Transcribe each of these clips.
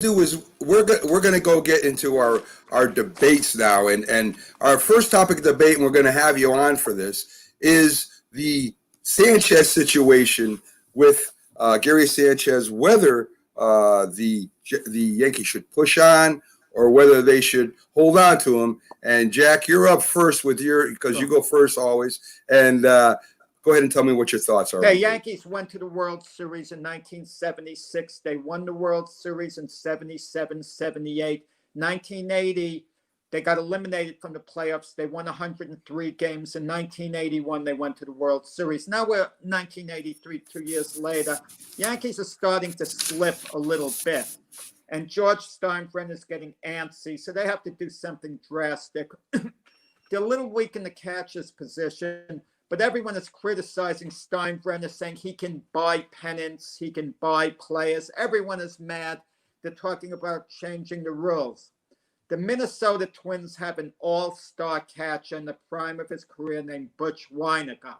do is we're going to go get into our debates now, and our first topic of debate, and we're going to have you on for this, is the Sanchez situation with Gary Sanchez, whether the Yankees should push on or whether they should hold on to him. And Jack, you're up first because you go first always, and go ahead and tell me what your thoughts are. The Yankees went to the World Series in 1976. They won the World Series in 77, 78. 1980, they got eliminated from the playoffs. They won 103 games. In 1981, they went to the World Series. Now we're 1983, 2 years later. Yankees are starting to slip a little bit. And George Steinbrenner is getting antsy, so they have to do something drastic. They're a little weak in the catcher's position, but everyone is criticizing Steinbrenner, saying he can buy pennants, he can buy players. Everyone is mad. They're talking about changing the rules. The Minnesota Twins have an all-star catcher in the prime of his career named Butch Wynegar.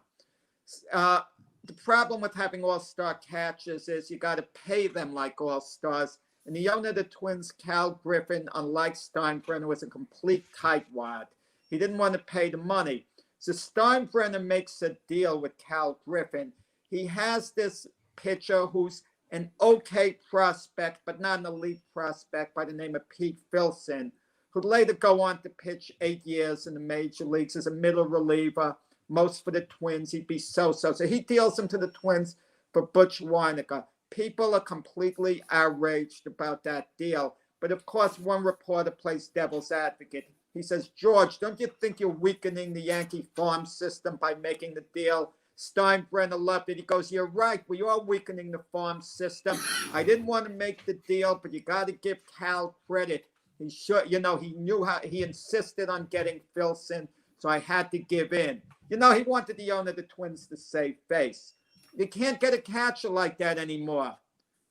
The problem with having all-star catchers is you got to pay them like all-stars. And the owner of the Twins, Cal Griffin, unlike Steinbrenner, was a complete tightwad. He didn't want to pay the money. So Steinbrenner makes a deal with Cal Griffin. He has this pitcher who's an okay prospect, but not an elite prospect, by the name of Pete Filson, who'd later go on to pitch 8 years in the major leagues as a middle reliever, most for the Twins. He'd be so-so. So he deals him to the Twins for Butch Wynegar. People are completely outraged about that deal. But of course, one reporter plays devil's advocate. He says, George, don't you think you're weakening the Yankee farm system by making the deal? Steinbrenner loved it. He goes, you're right. We are weakening the farm system. I didn't want to make the deal, but you got to give Cal credit. He should, he knew how, he insisted on getting Filson, so I had to give in. He wanted the owner of the Twins to save face. You can't get a catcher like that anymore.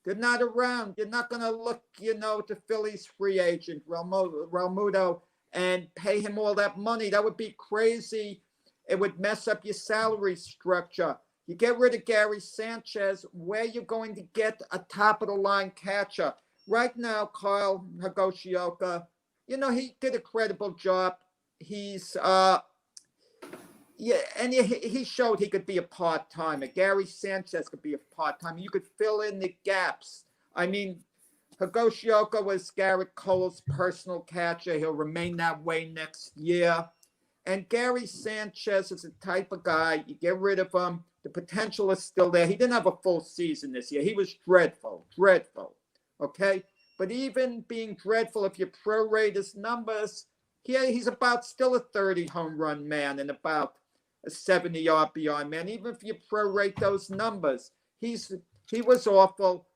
They're not around. You're not going to look, to Philly's free agent, Realmuto, and pay him all that money. That would be crazy. It would mess up your salary structure. You get rid of Gary Sanchez, where are you going to get a top-of-the-line catcher? Right now, Kyle Higashioka, he did a credible job. He's he showed he could be a part-timer. Gary Sanchez could be a part-timer. You could fill in the gaps. I mean, Higashioka was Garrett Cole's personal catcher. He'll remain that way next year. And Gary Sanchez is the type of guy, you get rid of him, the potential is still there. He didn't have a full season this year. He was dreadful, okay? But even being dreadful, if you prorate his numbers, he's about still a 30 home run man and about a 70 RBI man. Even if you prorate those numbers, he was awful,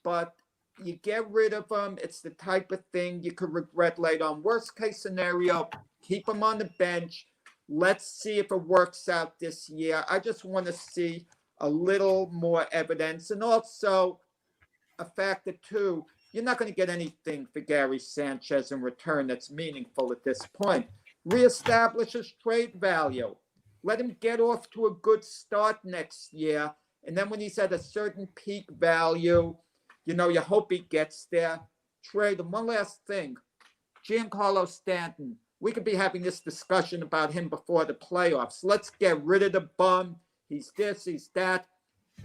but you get rid of him. It's the type of thing you could regret later on. Worst case scenario, keep him on the bench. Let's see if it works out this year. I just want to see a little more evidence. And also, a factor too, you're not going to get anything for Gary Sanchez in return that's meaningful at this point. Reestablish his trade value. Let him get off to a good start next year. And then when he's at a certain peak value, you hope he gets there. Trade him. One last thing. Giancarlo Stanton. We could be having this discussion about him before the playoffs. Let's get rid of the bum. He's this, he's that.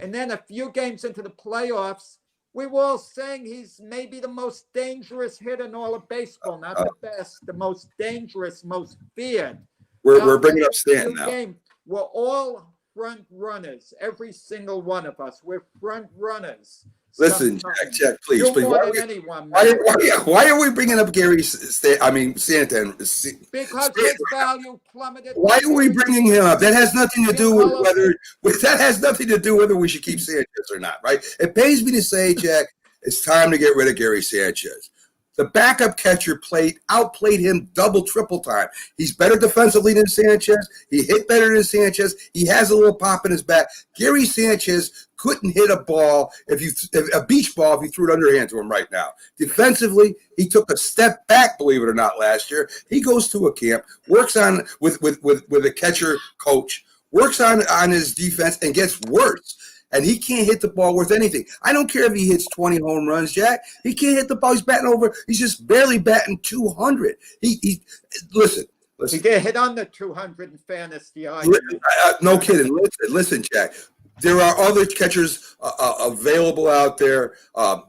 And then a few games into the playoffs, we were all saying he's maybe the most dangerous hitter in all of baseball. Not the best, the most dangerous, most feared. We're bringing up Stanton now. We're all front runners, every single one of us. We're front runners. Listen, Jack, please. Why are we bringing up Gary Stanton? Because his value plummeted. Why are we bringing him up? That has nothing to do with whether we should keep Sanchez or not, right? It pains me to say, Jack, it's time to get rid of Gary Sanchez. The backup catcher outplayed him double, triple time. He's better defensively than Sanchez. He hit better than Sanchez. He has a little pop in his back. Gary Sanchez couldn't hit a ball a beach ball if you threw it underhand to him right now. Defensively, he took a step back, believe it or not, last year. He goes to a camp, works on with a catcher coach, works on his defense, and gets worse. and he can't hit the ball worth anything. I don't care if he hits 20 home runs, Jack. He can't hit the ball. He's batting over. He's just barely batting 200. He listen. He get hit on the 200 in fantasy. No kidding. Listen, Jack. There are other catchers available out there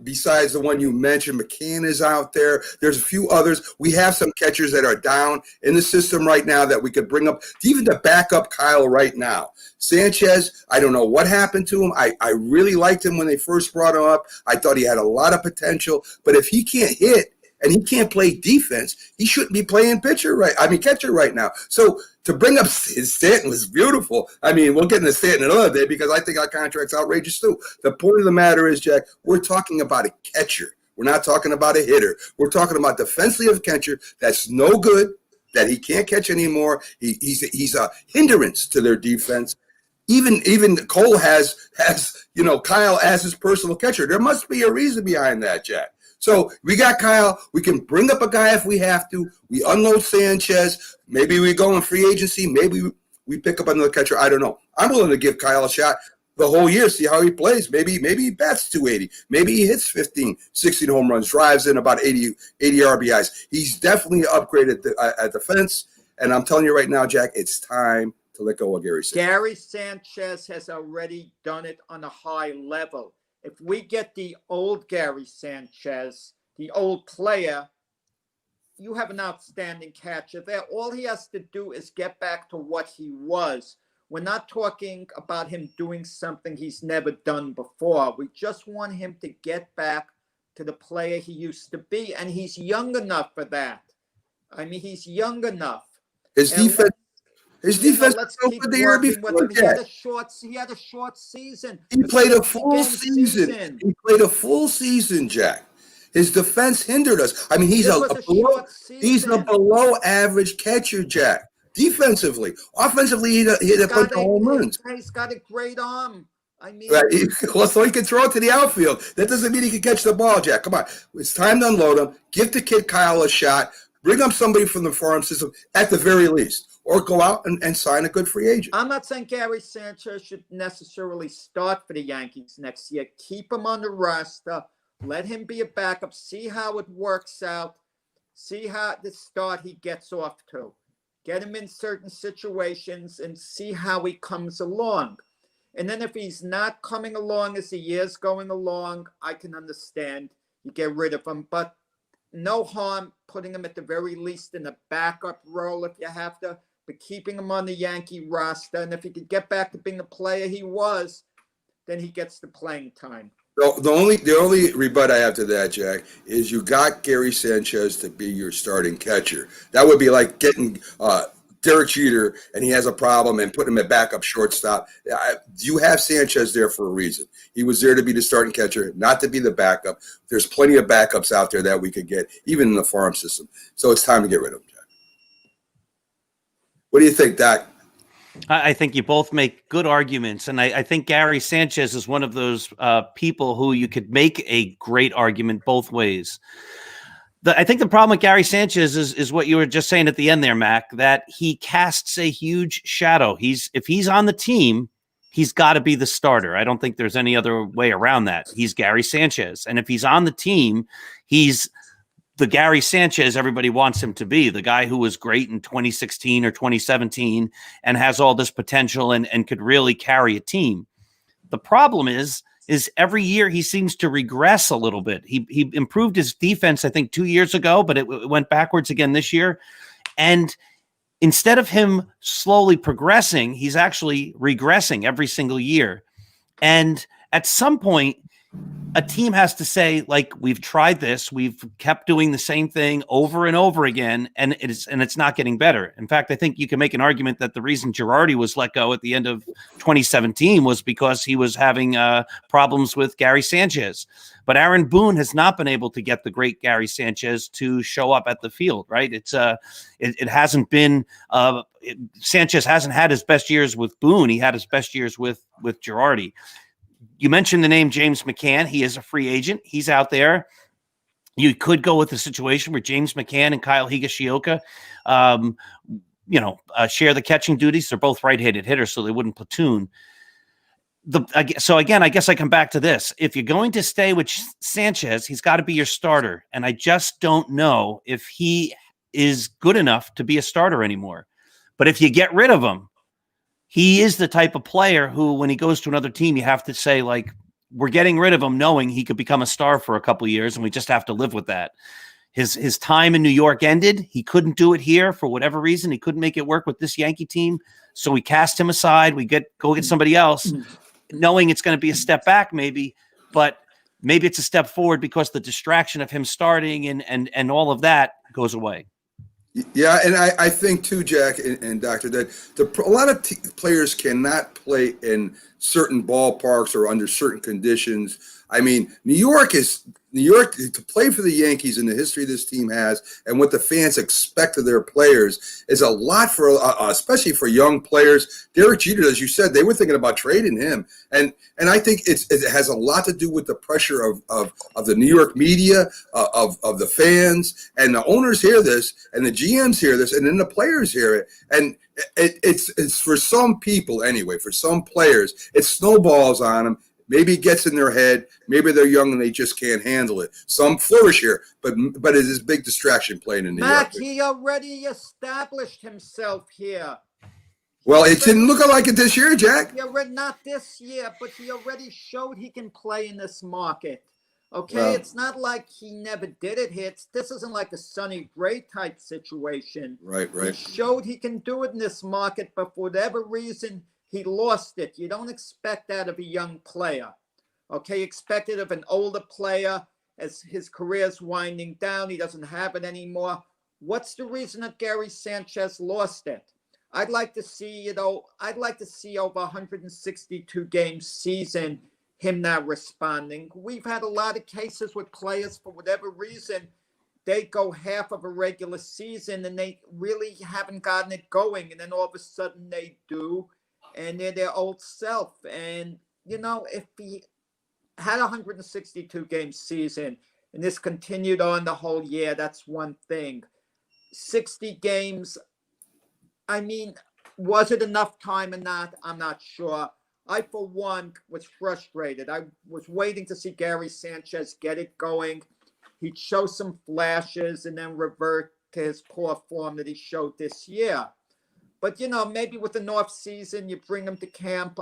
besides the one you mentioned. McCann is out there. There's a few others. We have some catchers that are down in the system right now that we could bring up, even to back up Kyle right now. Sanchez, I don't know what happened to him. I really liked him when they first brought him up. I thought he had a lot of potential. But if he can't hit and he can't play defense, he shouldn't be playing catcher right now. So to bring up Stanton was beautiful. I mean, we'll get into Stanton another day because I think our contract's outrageous too. The point of the matter is, Jack, we're talking about a catcher. We're not talking about a hitter. We're talking about defensive catcher that's no good, that he can't catch anymore. He's a hindrance to their defense. Even Cole has Kyle as his personal catcher. There must be a reason behind that, Jack. So we got Kyle. We can bring up a guy if we have to. We unload Sanchez. Maybe we go in free agency. Maybe we pick up another catcher. I don't know. I'm willing to give Kyle a shot the whole year, see how he plays. Maybe he bats 280. Maybe he hits 15, 16 home runs, drives in about 80 RBIs. He's definitely upgraded at defense. And I'm telling you right now, Jack, it's time to let go of Gary Sanchez. Gary Sanchez has already done it on a high level. If we get the old Gary Sanchez, the old player, you have an outstanding catcher there. All he has to do is get back to what he was. We're not talking about him doing something he's never done before. We just want him to get back to the player he used to be, and he's young enough for that. I mean, he's young enough. His defense Let's keep working with him. He had a short season. He played a full season. He played a full season, Jack. His defense hindered us. I mean, he's a below average catcher, Jack. Defensively, offensively, he hit a bunch of home runs. He's got a great arm. I mean, right. So he can throw it to the outfield. That doesn't mean he can catch the ball, Jack. Come on, it's time to unload him. Give the kid Kyle a shot. Bring up somebody from the farm system at the very least. Or go out and sign a good free agent. I'm not saying Gary Sanchez should necessarily start for the Yankees next year. Keep him on the roster. Let him be a backup. See how it works out. See how the start he gets off to. Get him in certain situations and see how he comes along. And then if he's not coming along as the year's going along, I can understand you get rid of him. But no harm putting him at the very least in a backup role if you have to. But keeping him on the Yankee roster, and if he could get back to being the player he was, then he gets the playing time. The only rebut I have to that, Jack, is you got Gary Sanchez to be your starting catcher. That would be like getting Derek Jeter, and he has a problem, and putting him at backup shortstop. You have Sanchez there for a reason. He was there to be the starting catcher, not to be the backup. There's plenty of backups out there that we could get, even in the farm system. So it's time to get rid of him, Jack. What do you think, Doc? I think you both make good arguments, and I think Gary Sanchez is one of those people who you could make a great argument both ways. I think the problem with Gary Sanchez is what you were just saying at the end there, Mac, that he casts a huge shadow. If he's on the team, he's got to be the starter. I don't think there's any other way around that. He's Gary Sanchez, and if he's on the team, he's the Gary Sanchez everybody wants him to be, the guy who was great in 2016 or 2017 and has all this potential and could really carry a team. The problem is every year he seems to regress a little bit. He improved his defense, I think, 2 years ago, but it went backwards again this year. And instead of him slowly progressing, he's actually regressing every single year. And at some point, a team has to say, like, we've tried this, we've kept doing the same thing over and over again, and it's not getting better. In fact, I think you can make an argument that the reason Girardi was let go at the end of 2017 was because he was having problems with Gary Sanchez. But Aaron Boone has not been able to get the great Gary Sanchez to show up at the field, right? It hasn't been Sanchez hasn't had his best years with Boone. He had his best years with Girardi. You mentioned the name James McCann. He is a free agent. He's out there. You could go with a situation where James McCann and Kyle Higashioka, share the catching duties. They're both right-handed hitters, so they wouldn't platoon. So again, I guess I come back to this. If you're going to stay with Sanchez, he's got to be your starter. And I just don't know if he is good enough to be a starter anymore. But if you get rid of him, he is the type of player who, when he goes to another team, you have to say, like, we're getting rid of him knowing he could become a star for a couple of years, and we just have to live with that. His time in New York ended. He couldn't do it here for whatever reason. He couldn't make it work with this Yankee team. So we cast him aside. We go get somebody else, knowing it's going to be a step back maybe, but maybe it's a step forward because the distraction of him starting and all of that goes away. Yeah, and I think too, Jack and Doctor, that a lot of players cannot play in certain ballparks or under certain conditions. I mean, New York to play for the Yankees in the history this team has, and what the fans expect of their players is a lot for, especially for young players. Derek Jeter, as you said, they were thinking about trading him, and I think it has a lot to do with the pressure of the New York media, of the fans, and the owners hear this, and the GMs hear this, and then the players hear it, and it's for some people anyway. For some players, it snowballs on them. Maybe it gets in their head. Maybe they're young and they just can't handle it. Some flourish here, but it is a big distraction playing in New York. He already established himself here. Well, it didn't look like it this year, Jack. Yeah, not this year, but he already showed he can play in this market. Okay, Well, it's not like he never did it here. This isn't like a Sonny Gray type situation. Right. He showed he can do it in this market, but for whatever reason, he lost it. You don't expect that of a young player. Okay, expect it of an older player as his career's winding down. He doesn't have it anymore. What's the reason that Gary Sanchez lost it? I'd like to see, I'd like to see over 162 game season, him not responding. We've had a lot of cases with players, for whatever reason, they go half of a regular season and they really haven't gotten it going. And then all of a sudden they do. And they're their old self. And, if he had a 162 game season and this continued on the whole year, that's one thing. 60 games, I mean, was it enough time or not? I'm not sure. I, for one, was frustrated. I was waiting to see Gary Sanchez get it going. He'd show some flashes and then revert to his poor form that he showed this year. But, maybe with an off season, you bring him to camp.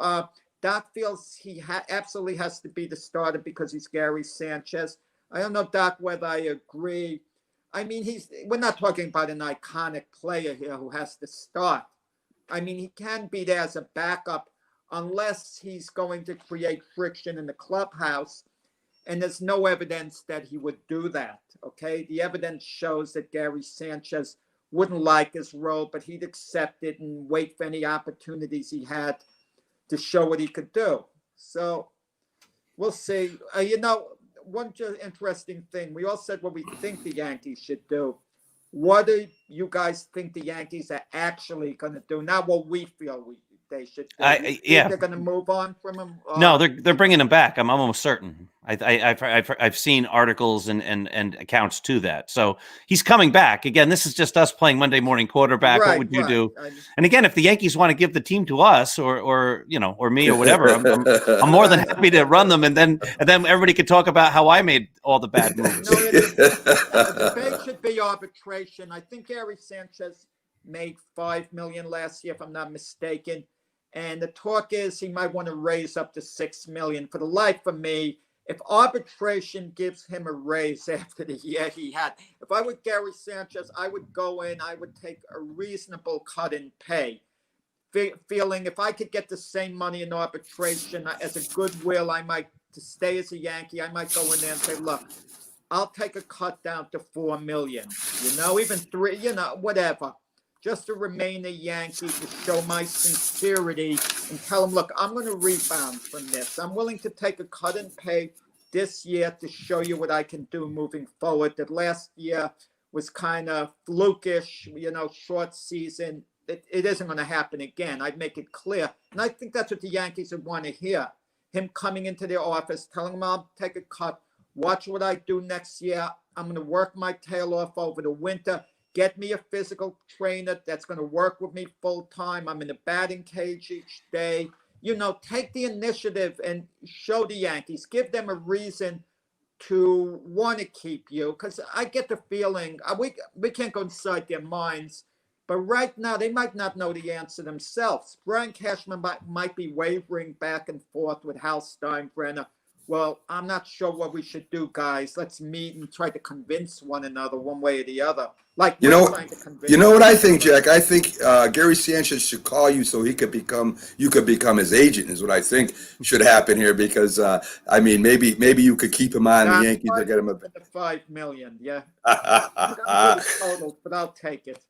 Doc feels he absolutely has to be the starter because he's Gary Sanchez. I don't know, Doc, whether I agree. I mean, we're not talking about an iconic player here who has to start. I mean, he can be there as a backup unless he's going to create friction in the clubhouse. And there's no evidence that he would do that, okay? The evidence shows that Gary Sanchez wouldn't like his role, but he'd accept it and wait for any opportunities he had to show what he could do. So we'll see. One interesting thing, we all said what we think the Yankees should do. What do you guys think the Yankees are actually going to do? Not what we feel they should do. They're going to move on from him? No, they're bringing him back. I'm almost certain. I've seen articles and accounts to that. So he's coming back. Again, this is just us playing Monday morning quarterback. Right, what would you do? And again, if the Yankees want to give the team to us or me or whatever, I'm more than happy to run them. And then everybody could talk about how I made all the bad moves. The debate should be arbitration. I think Gary Sanchez made $5 million last year, if I'm not mistaken. And the talk is he might want to raise up to $6 million. For the life of me, if arbitration gives him a raise after the year he had, if I were Gary Sanchez, I would go in, I would take a reasonable cut in pay, feeling if I could get the same money in arbitration as a goodwill, to stay as a Yankee, I might go in there and say, look, I'll take a cut down to $4 million, even $3 million, whatever. Just to remain a Yankee, to show my sincerity and tell them, look, I'm going to rebound from this. I'm willing to take a cut in pay this year to show you what I can do moving forward. That last year was kind of flukish, short season. It isn't going to happen again. I'd make it clear. And I think that's what the Yankees would want to hear. Him coming into their office, telling them I'll take a cut. Watch what I do next year. I'm going to work my tail off over the winter. Get me a physical trainer that's going to work with me full time. I'm in the batting cage each day. take the initiative and show the Yankees, give them a reason to want to keep you, because I get the feeling we can't go inside their minds, but right now they might not know the answer themselves. Brian Cashman might be wavering back and forth with Hal Steinbrenner. Well, I'm not sure what we should do, guys. Let's meet and try to convince one another one way or the other. Like trying to convince. You know what I think, Jack? I think Gary Sanchez should call you so you could become his agent. Is what I think should happen here, because I mean, maybe you could keep him on the Yankees or get him a $5 million. Yeah, total, but I'll take it.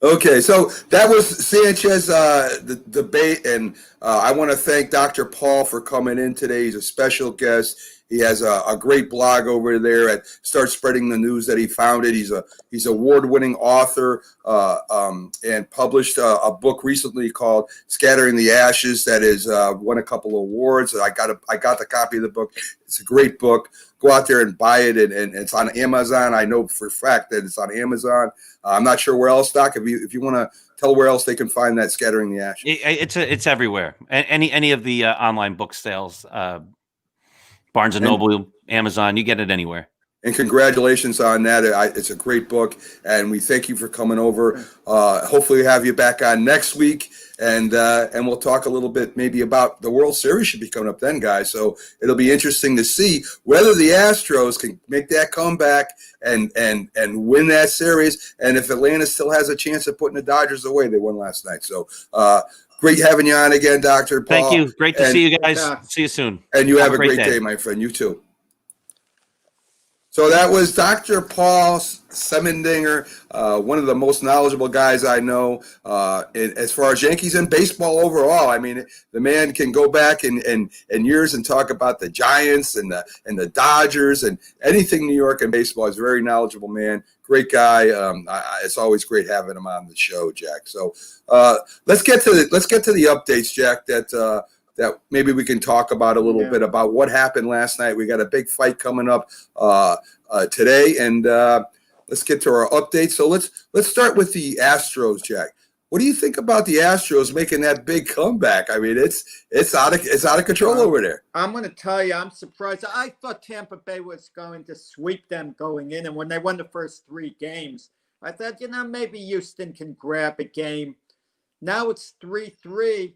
Okay, so that was Sanchez, the debate, and I want to thank Dr. Paul for coming in today. He's a special guest. He has a great blog over there at Start Spreading the News that he founded. He's award-winning author and published a book recently called Scattering the Ashes that has won a couple of awards. I got the copy of the book. It's a great book. Go out there and buy it, and it's on Amazon. I know for a fact that it's on Amazon. I'm not sure where else, Doc. If you want to tell where else they can find that Scattering the Ashes. It's everywhere. Any of the online book sales, Barnes and Noble, Amazon, you get it anywhere. And congratulations on that. It's a great book, and we thank you for coming over. Hopefully, we'll have you back on next week, and we'll talk a little bit maybe about the World Series should be coming up then, guys. So it'll be interesting to see whether the Astros can make that comeback and win that series, and if Atlanta still has a chance of putting the Dodgers away. They won last night. So great having you on again, Dr. Paul. Thank you. Great to see you guys. See you soon. And you have a great day, my friend. You too. So that was Dr. Paul Semendinger, one of the most knowledgeable guys I know as far as Yankees and baseball overall. I mean, the man can go back in years and talk about the Giants and the Dodgers and anything New York and baseball. He's a very knowledgeable man. Great guy. It's always great having him on the show, Jack. So let's get to the updates, Jack. That maybe we can talk about a little bit about what happened last night. We got a big fight coming up today, and let's get to our updates. So let's start with the Astros, Jack. What do you think about the Astros making that big comeback? I mean, it's out of control over there. I'm going to tell you, I'm surprised. I thought Tampa Bay was going to sweep them going in, and when they won the first 3 games, I thought, maybe Houston can grab a game. Now it's 3-3.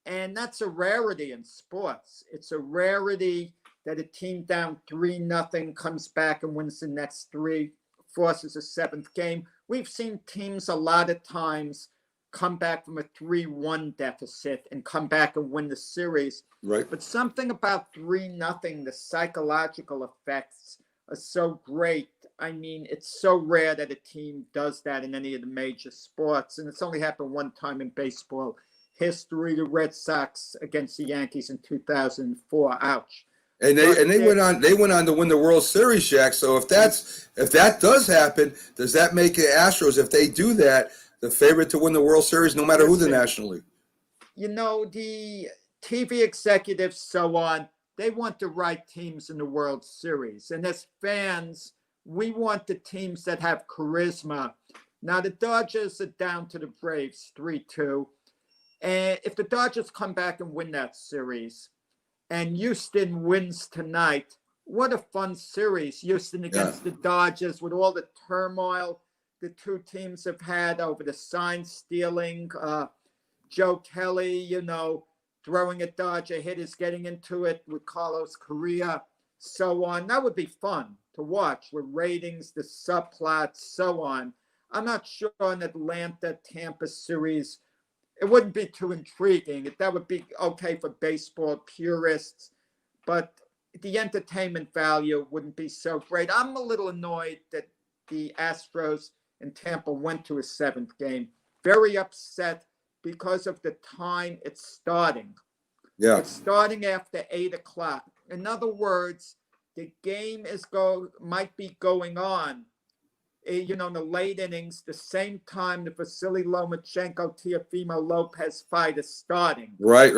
And that's a rarity in sports. It's a rarity that a team down 3-0 comes back and wins the next 3, forces a 7th game. We've seen teams a lot of times come back from a 3-1 deficit and come back and win the series. Right. But something about 3-0, the psychological effects are so great. I mean, it's so rare that a team does that in any of the major sports. And it's only happened one time in baseball history, the Red Sox against the Yankees in 2004. Ouch. And they went on to win the World Series, Jack. So if that does happen, does that make the Astros, if they do that, the favorite to win the World Series, no matter who the National League? The TV executives, so on, they want the right teams in the World Series. And as fans, we want the teams that have charisma. Now, the Dodgers are down to the Braves 3-2. And if the Dodgers come back and win that series and Houston wins tonight, what a fun series. Houston against the Dodgers with all the turmoil the two teams have had over the sign stealing. Joe Kelly, throwing at Dodger hitters, getting into it with Carlos Correa, so on. That would be fun to watch with ratings, the subplots, so on. I'm not sure an Atlanta-Tampa series, it wouldn't be too intriguing. That would be okay for baseball purists, but the entertainment value wouldn't be so great. I'm a little annoyed that the Astros in Tampa went to a 7th game. Very upset because of the time it's starting. Yeah. It's starting after 8 o'clock. In other words, the game might be going on, in the late innings, the same time the Vasily Lomachenko-Teofimo Lopez fight is starting. Right.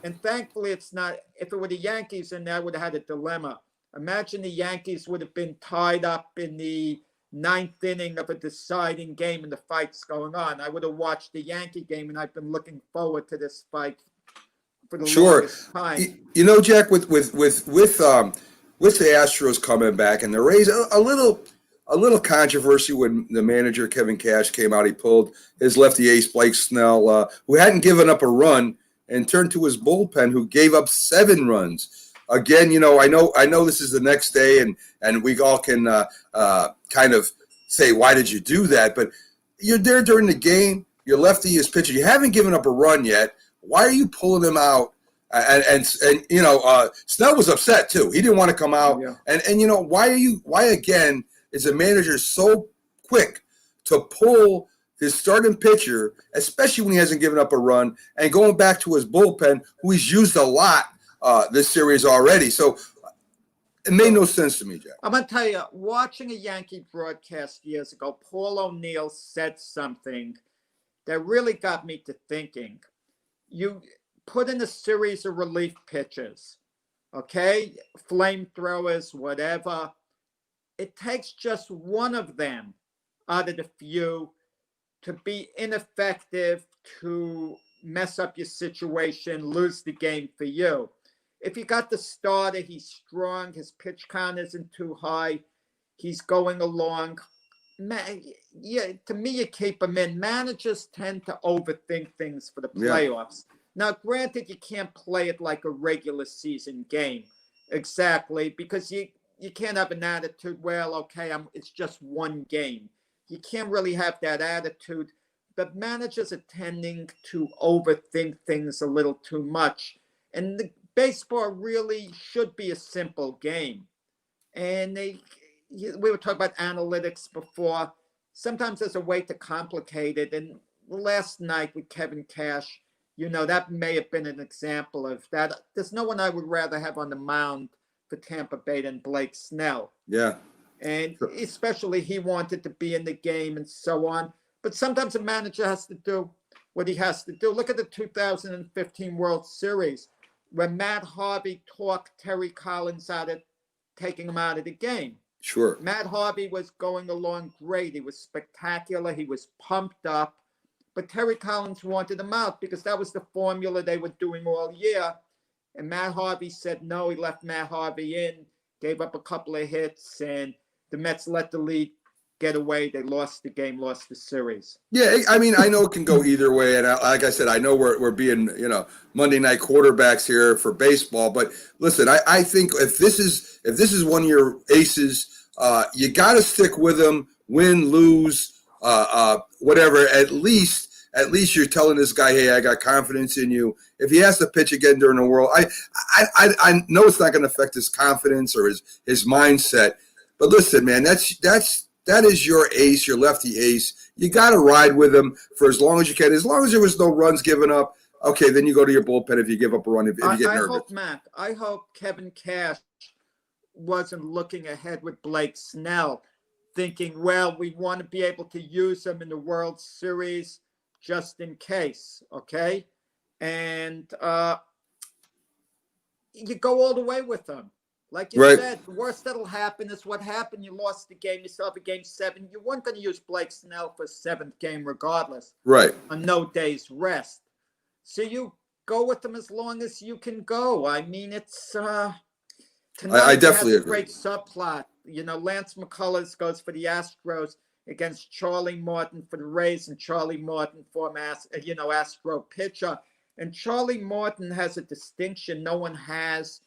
And thankfully, it's not. If it were the Yankees in there, I would have had a dilemma. Imagine the Yankees would have been tied up in the 9th inning of a deciding game and the fight's going on. I would have watched the Yankee game, and I've been looking forward to this fight for the Sure. longest time. You know, Jack, with the Astros coming back and the Rays, a little controversy when the manager Kevin Cash came out. He pulled his lefty ace Blake Snell, who hadn't given up a run, and turned to his bullpen, who gave up 7 runs. Again, you know, I know this is the next day, and we all can kind of say, why did you do that? But you're there during the game. Your lefty is pitching. You haven't given up a run yet. Why are you pulling him out? And you know, Snell was upset too. He didn't want to come out. Yeah. And you know, why again is the manager so quick to pull his starting pitcher, especially when he hasn't given up a run, and going back to his bullpen, who he's used a lot this series already? So it made no sense to me, Jack. I'm going to tell you, watching a Yankee broadcast years ago, Paul O'Neill said something that really got me to thinking. You put in a series of relief pitches, okay? Flamethrowers, whatever. It takes just one of them out of the few to be ineffective, to mess up your situation, lose the game for you. If you got the starter, he's strong, his pitch count isn't too high, he's going along. Yeah, to me, you keep him in. Managers tend to overthink things for the playoffs. Yeah. Now, granted, you can't play it like a regular season game, exactly, because you can't have an attitude, well, okay, it's just one game. You can't really have that attitude. But managers are tending to overthink things a little too much. And the baseball really should be a simple game. And we were talking about analytics before. Sometimes there's a way to complicate it. And last night with Kevin Cash, you know, that may have been an example of that. There's no one I would rather have on the mound for Tampa Bay than Blake Snell. Yeah. And especially he wanted to be in the game and so on. But sometimes a manager has to do what he has to do. Look at the 2015 World Series when Matt Harvey talked Terry Collins out of taking him out of the game. Sure. Matt Harvey was going along great. He was spectacular. He was pumped up. But Terry Collins wanted him out because that was the formula they were doing all year. And Matt Harvey said no. He left Matt Harvey in, gave up a couple of hits, and the Mets let the lead get away. They lost the game, lost the series. Yeah, I mean, I know it can go either way, and like I said, I know we're being, you know, Monday night quarterbacks here for baseball. But listen, I think if this is one of your aces, you got to stick with them, win, lose, whatever. At least you're telling this guy, hey, I got confidence in you. If he has to pitch again during the World, I know it's not going to affect his confidence or his mindset. But listen, man, that is your ace, your lefty ace. You got to ride with him for as long as you can. As long as there was no runs given up, okay, then you go to your bullpen if you give up a run, if you get nervous. I hope Kevin Cash wasn't looking ahead with Blake Snell, thinking, well, we want to be able to use him in the World Series just in case, okay? And you go all the way with him. Like you said, the worst that'll happen is what happened. You lost the game. You still have a game 7. You weren't going to use Blake Snell for 7th game regardless. Right. On no day's rest. So you go with them as long as you can go. I mean, it's I definitely has a agree. great subplot. You know, Lance McCullers goes for the Astros against Charlie Morton for the Rays, and Charlie Morton, former Astro pitcher. And Charlie Morton has a distinction no one has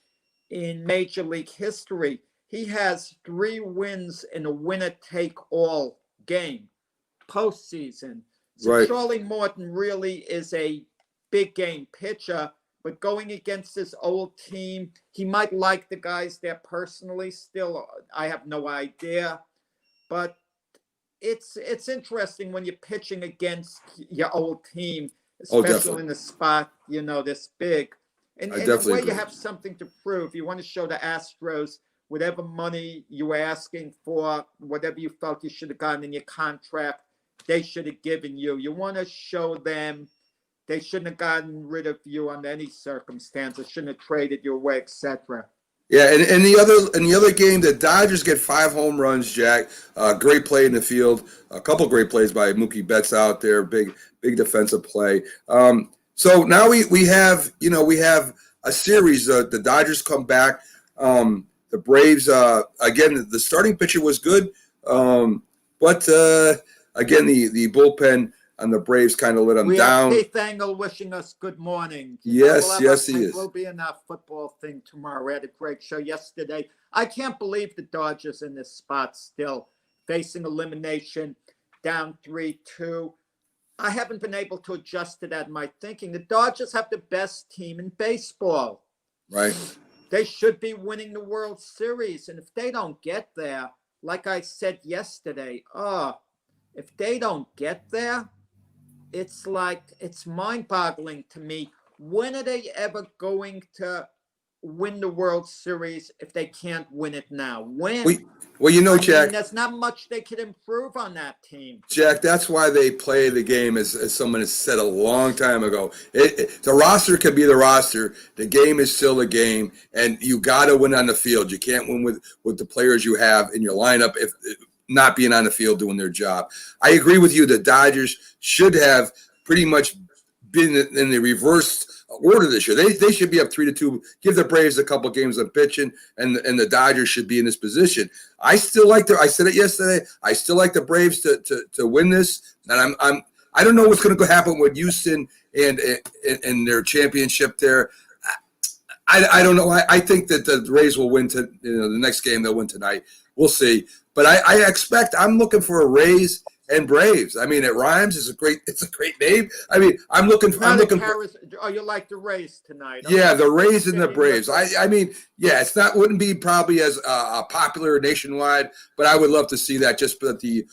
in Major League history. He has 3 wins in a winner-take-all game, postseason. So Right. Charlie Morton really is a big game pitcher, but going against this old team, he might like the guys there personally. Still, I have no idea. But it's interesting when you're pitching against your old team, especially in the spot, you know, this big. And in a way, you have something to prove. You want to show the Astros whatever money you were asking for, whatever you felt you should have gotten in your contract, they should have given you. You want to show them they shouldn't have gotten rid of you under any circumstance. They shouldn't have traded you away, etc. Yeah, and the other game, the Dodgers get 5 home runs, Jack. Great play in the field. A couple great plays by Mookie Betts out there. Big defensive play. So now we have a series. The Dodgers come back. The Braves again. The starting pitcher was good, but again the bullpen and the Braves kind of let them We down. have Keith Engel wishing us good morning. Yes, yes, he is. We'll be in our football thing tomorrow. We had a great show yesterday. I can't believe the Dodgers in this spot still, facing elimination, down 3-2. I haven't been able to adjust to that in my thinking. The Dodgers have the best team in baseball. Right. They should be winning the World Series. And if they don't get there, like I said yesterday, if they don't get there, it's mind-boggling to me. When are they ever going to win the World Series if they can't win it now? When? Well, Jack, there's not much they could improve on that team. Jack, that's why they play the game, as someone has said a long time ago. The roster can be the roster. The game is still a game, and you got to win on the field. You can't win with the players you have in your lineup if not being on the field doing their job. I agree with you. The Dodgers should have pretty much been in the reverse order this year. They should be up 3-2. Give the Braves a couple games of pitching, and the Dodgers should be in this position. I still like I said it yesterday. I still like the Braves to win this, and I don't know what's going to happen with Houston and their championship there. I don't know. I think that the Rays will win the next game. They'll win tonight. We'll see. But I'm looking for a Rays and Braves. I mean, it rhymes. It's a great name. I mean, I'm looking for. You like the Rays tonight? Yeah, the Rays and the Braves. I mean, yeah, wouldn't be probably as popular nationwide, but I would love to see that. Just that the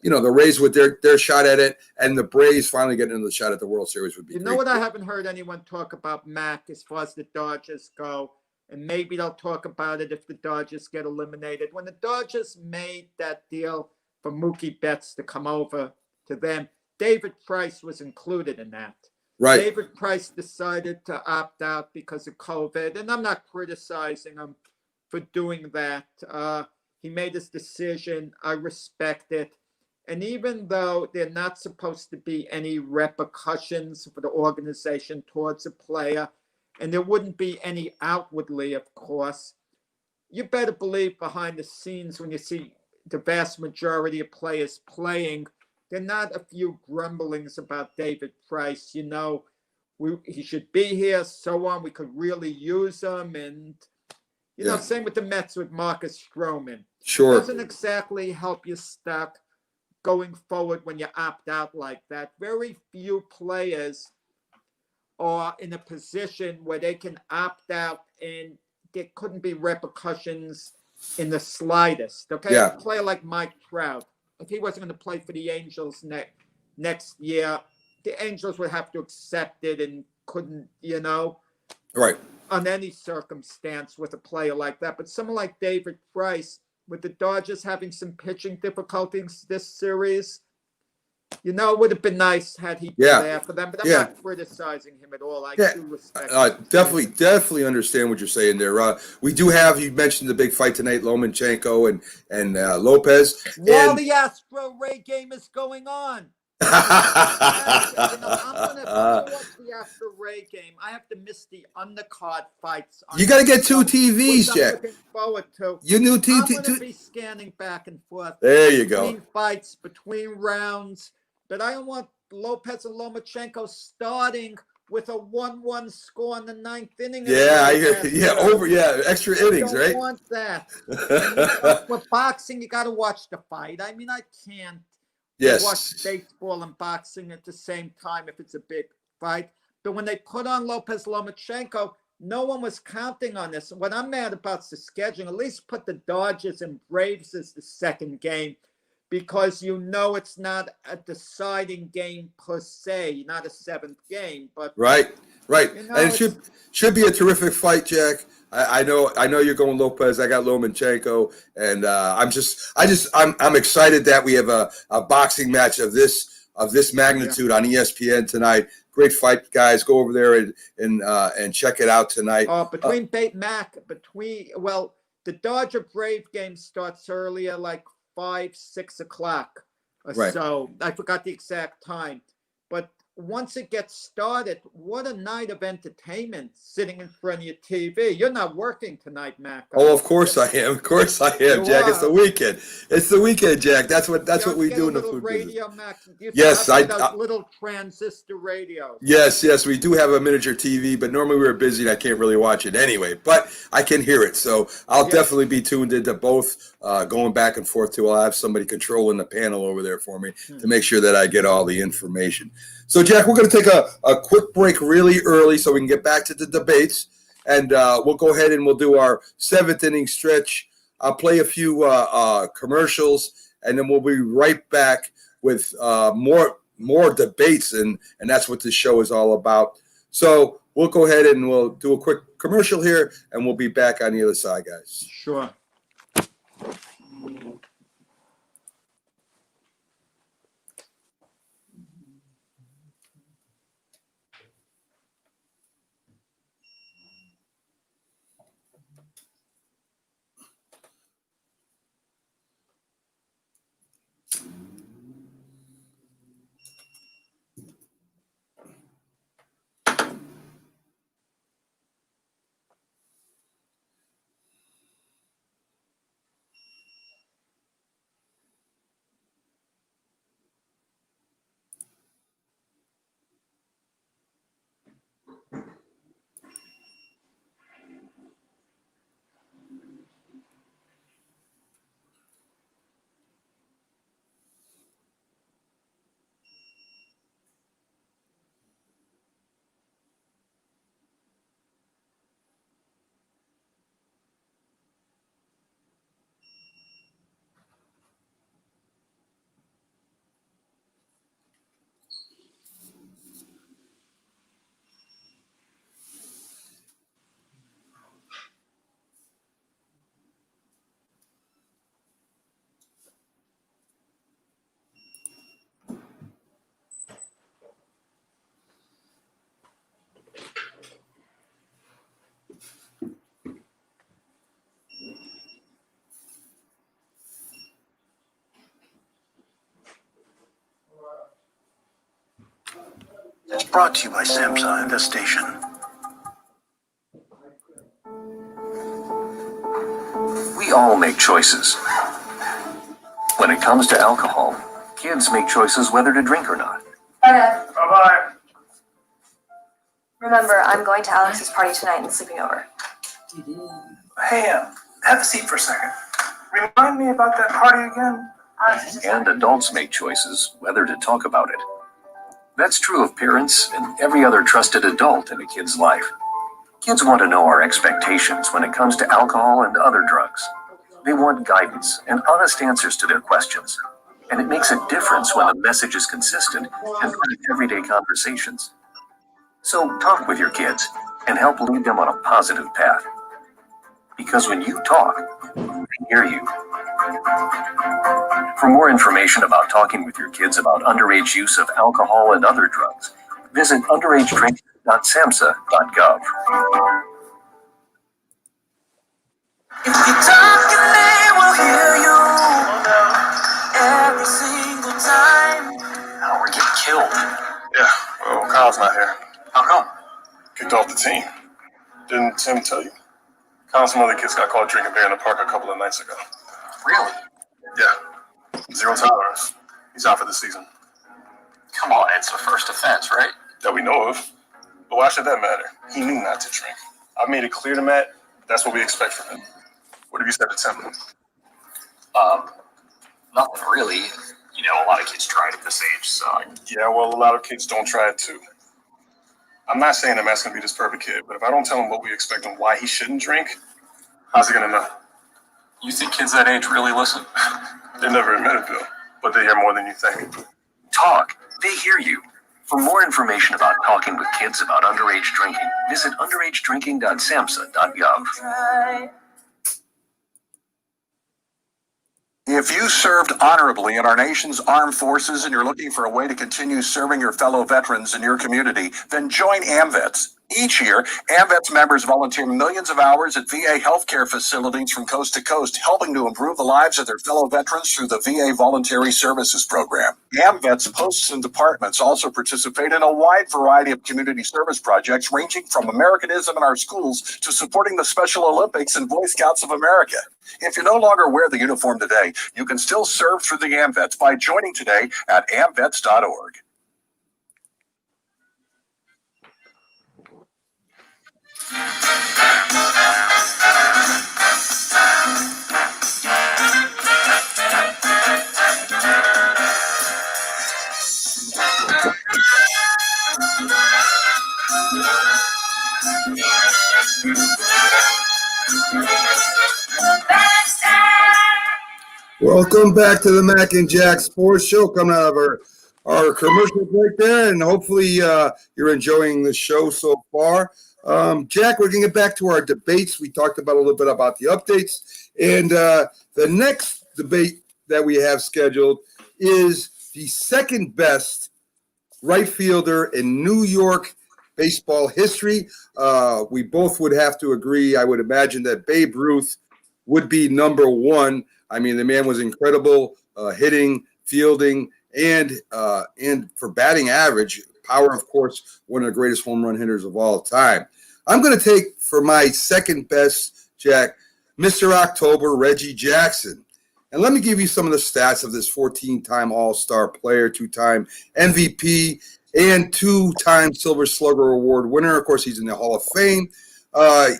Rays with their shot at it, and the Braves finally getting into the shot at the World Series would be. You know what? I haven't heard anyone talk about Mac as far as the Dodgers go. And maybe they'll talk about it if the Dodgers get eliminated. When the Dodgers made that deal for Mookie Betts to come over to them, David Price was included in that. Right. David Price decided to opt out because of COVID, and I'm not criticizing him for doing that. He made his decision. I respect it. And even though there are not supposed to be any repercussions for the organization towards a player, and there wouldn't be any outwardly, of course, you better believe behind the scenes when you see the vast majority of players playing, there are not a few grumblings about David Price. He should be here, so on. We could really use him. And, same with the Mets with Marcus Stroman. Sure. It doesn't exactly help you stuck going forward when you opt out like that. Very few players are in a position where they can opt out and there couldn't be repercussions in the slightest. Okay, yeah. A player like Mike Trout, if he wasn't going to play for the Angels next year, the Angels would have to accept it and couldn't, right, on any circumstance with a player like that. But someone like David Price, with the Dodgers having some pitching difficulties this series, it would have been nice had he been there for them, but I'm not criticizing him at all. I do respect definitely understand what you're saying there. We do have, you mentioned the big fight tonight, Lomachenko and Lopez. While the Astro-Ray game is going on. I'm going to watch the Astro-Ray game. I have to miss the undercard fights. You got to get two TVs, Jack. I'm looking forward to. You knew I'm going to be scanning back and forth. There you go. Between fights, between rounds. But I don't want Lopez and Lomachenko starting with a 1-1 score in the ninth inning. Extra innings, right? I don't want that. With boxing, you got to watch the fight. I mean, I can't watch baseball and boxing at the same time if it's a big fight. But when they put on Lopez Lomachenko, no one was counting on this. What I'm mad about is the scheduling. At least put the Dodgers and Braves as the second game, because it's not a deciding game per se, not a seventh game. But right, and it should be a terrific fight, Jack. I know you're going Lopez. I got Lomachenko, and I'm excited that we have a boxing match of this magnitude on ESPN tonight. Great fight, guys. Go over there and check it out tonight. The Dodger Brave game starts earlier, like 5-6 o'clock or so. I forgot the exact time. But once it gets started, what a night of entertainment sitting in front of your TV. You're not working tonight, Mac. Oh, of course I am. Of course I am, You Jack. It's the are. weekend. It's the weekend, Jack. That's what we Get do a in the little food business. radio, Mac. You used to Yes, have one of those little transistor radios. Yes, we do have a miniature TV, but normally we're busy and I can't really watch it anyway. But I can hear it, so I'll definitely be tuned into both, going back and forth too. I'll have somebody controlling the panel over there for me to make sure that I get all the information. So, Jack, we're going to take a quick break really early so we can get back to the debates, and we'll go ahead and we'll do our seventh inning stretch. I'll play a few commercials, and then we'll be right back with more debates, and that's what this show is all about. So we'll go ahead and we'll do a quick commercial here, and we'll be back on the other side, guys. Sure. It's brought to you by Samsung and this station. We all make choices. When it comes to alcohol, kids make choices whether to drink or not. Bye. Bye-bye. Remember, I'm going to Alex's party tonight and sleeping over. Hey, have a seat for a second. Remind me about that party again. And adults make choices whether to talk about it. That's true of parents and every other trusted adult in a kid's life. Kids want to know our expectations when it comes to alcohol and other drugs. They want guidance and honest answers to their questions. And it makes a difference when the message is consistent and part of everyday conversations. So talk with your kids and help lead them on a positive path. Because when you talk, they hear you. For more information about talking with your kids about underage use of alcohol and other drugs, visit underagedrinking.samhsa.gov. If you talk and they will hear you every single time. Now we're getting killed. Yeah, well, Kyle's not here. How come? Kicked off the team. Didn't Tim tell you? Kyle and some other kids got caught drinking beer in the park a couple of nights ago. Really? Yeah. 0 tolerance. He's out for the season. Come on, it's the first offense, right? That we know of. But why should that matter? He knew not to drink. I've made it clear to Matt, that's what we expect from him. What have you said to Tim? Nothing really. You know, a lot of kids try it at this age, so. Yeah, well, a lot of kids don't try it too. I'm not saying that Matt's going to be this perfect kid, but if I don't tell him what we expect and why he shouldn't drink, how's he going to know? You think kids that age really listen? They never admit it, Bill, but they hear more than you think. Talk. They hear you. For more information about talking with kids about underage drinking, visit underagedrinking.samhsa.gov. If you served honorably in our nation's armed forces and you're looking for a way to continue serving your fellow veterans in your community, then join AMVETS. Each year, AMVETS members volunteer millions of hours at VA healthcare facilities from coast to coast, helping to improve the lives of their fellow veterans through the VA Voluntary Services Program. AMVETS posts and departments also participate in a wide variety of community service projects, ranging from Americanism in our schools to supporting the Special Olympics and Boy Scouts of America. If you no longer wear the uniform today, you can still serve through the AMVETS by joining today at amvets.org. Welcome back to the Mac and Jack Sports Show. Coming out of our commercial break there, and hopefully you're enjoying the show so far. Jack, we're going to get back to our debates. We talked about a little bit about the updates, and the next debate that we have scheduled is the second best right fielder in New York baseball history. We both would have to agree, I would imagine, that Babe Ruth would be number one. I mean, the man was incredible, hitting, fielding, and for batting average. Power, of course, one of the greatest home run hitters of all time. I'm going to take for my second best, Jack, Mr. October, Reggie Jackson. And let me give you some of the stats of this 14-time All-Star player, 2-time MVP, and 2-time Silver Slugger Award winner. Of course, he's in the Hall of Fame.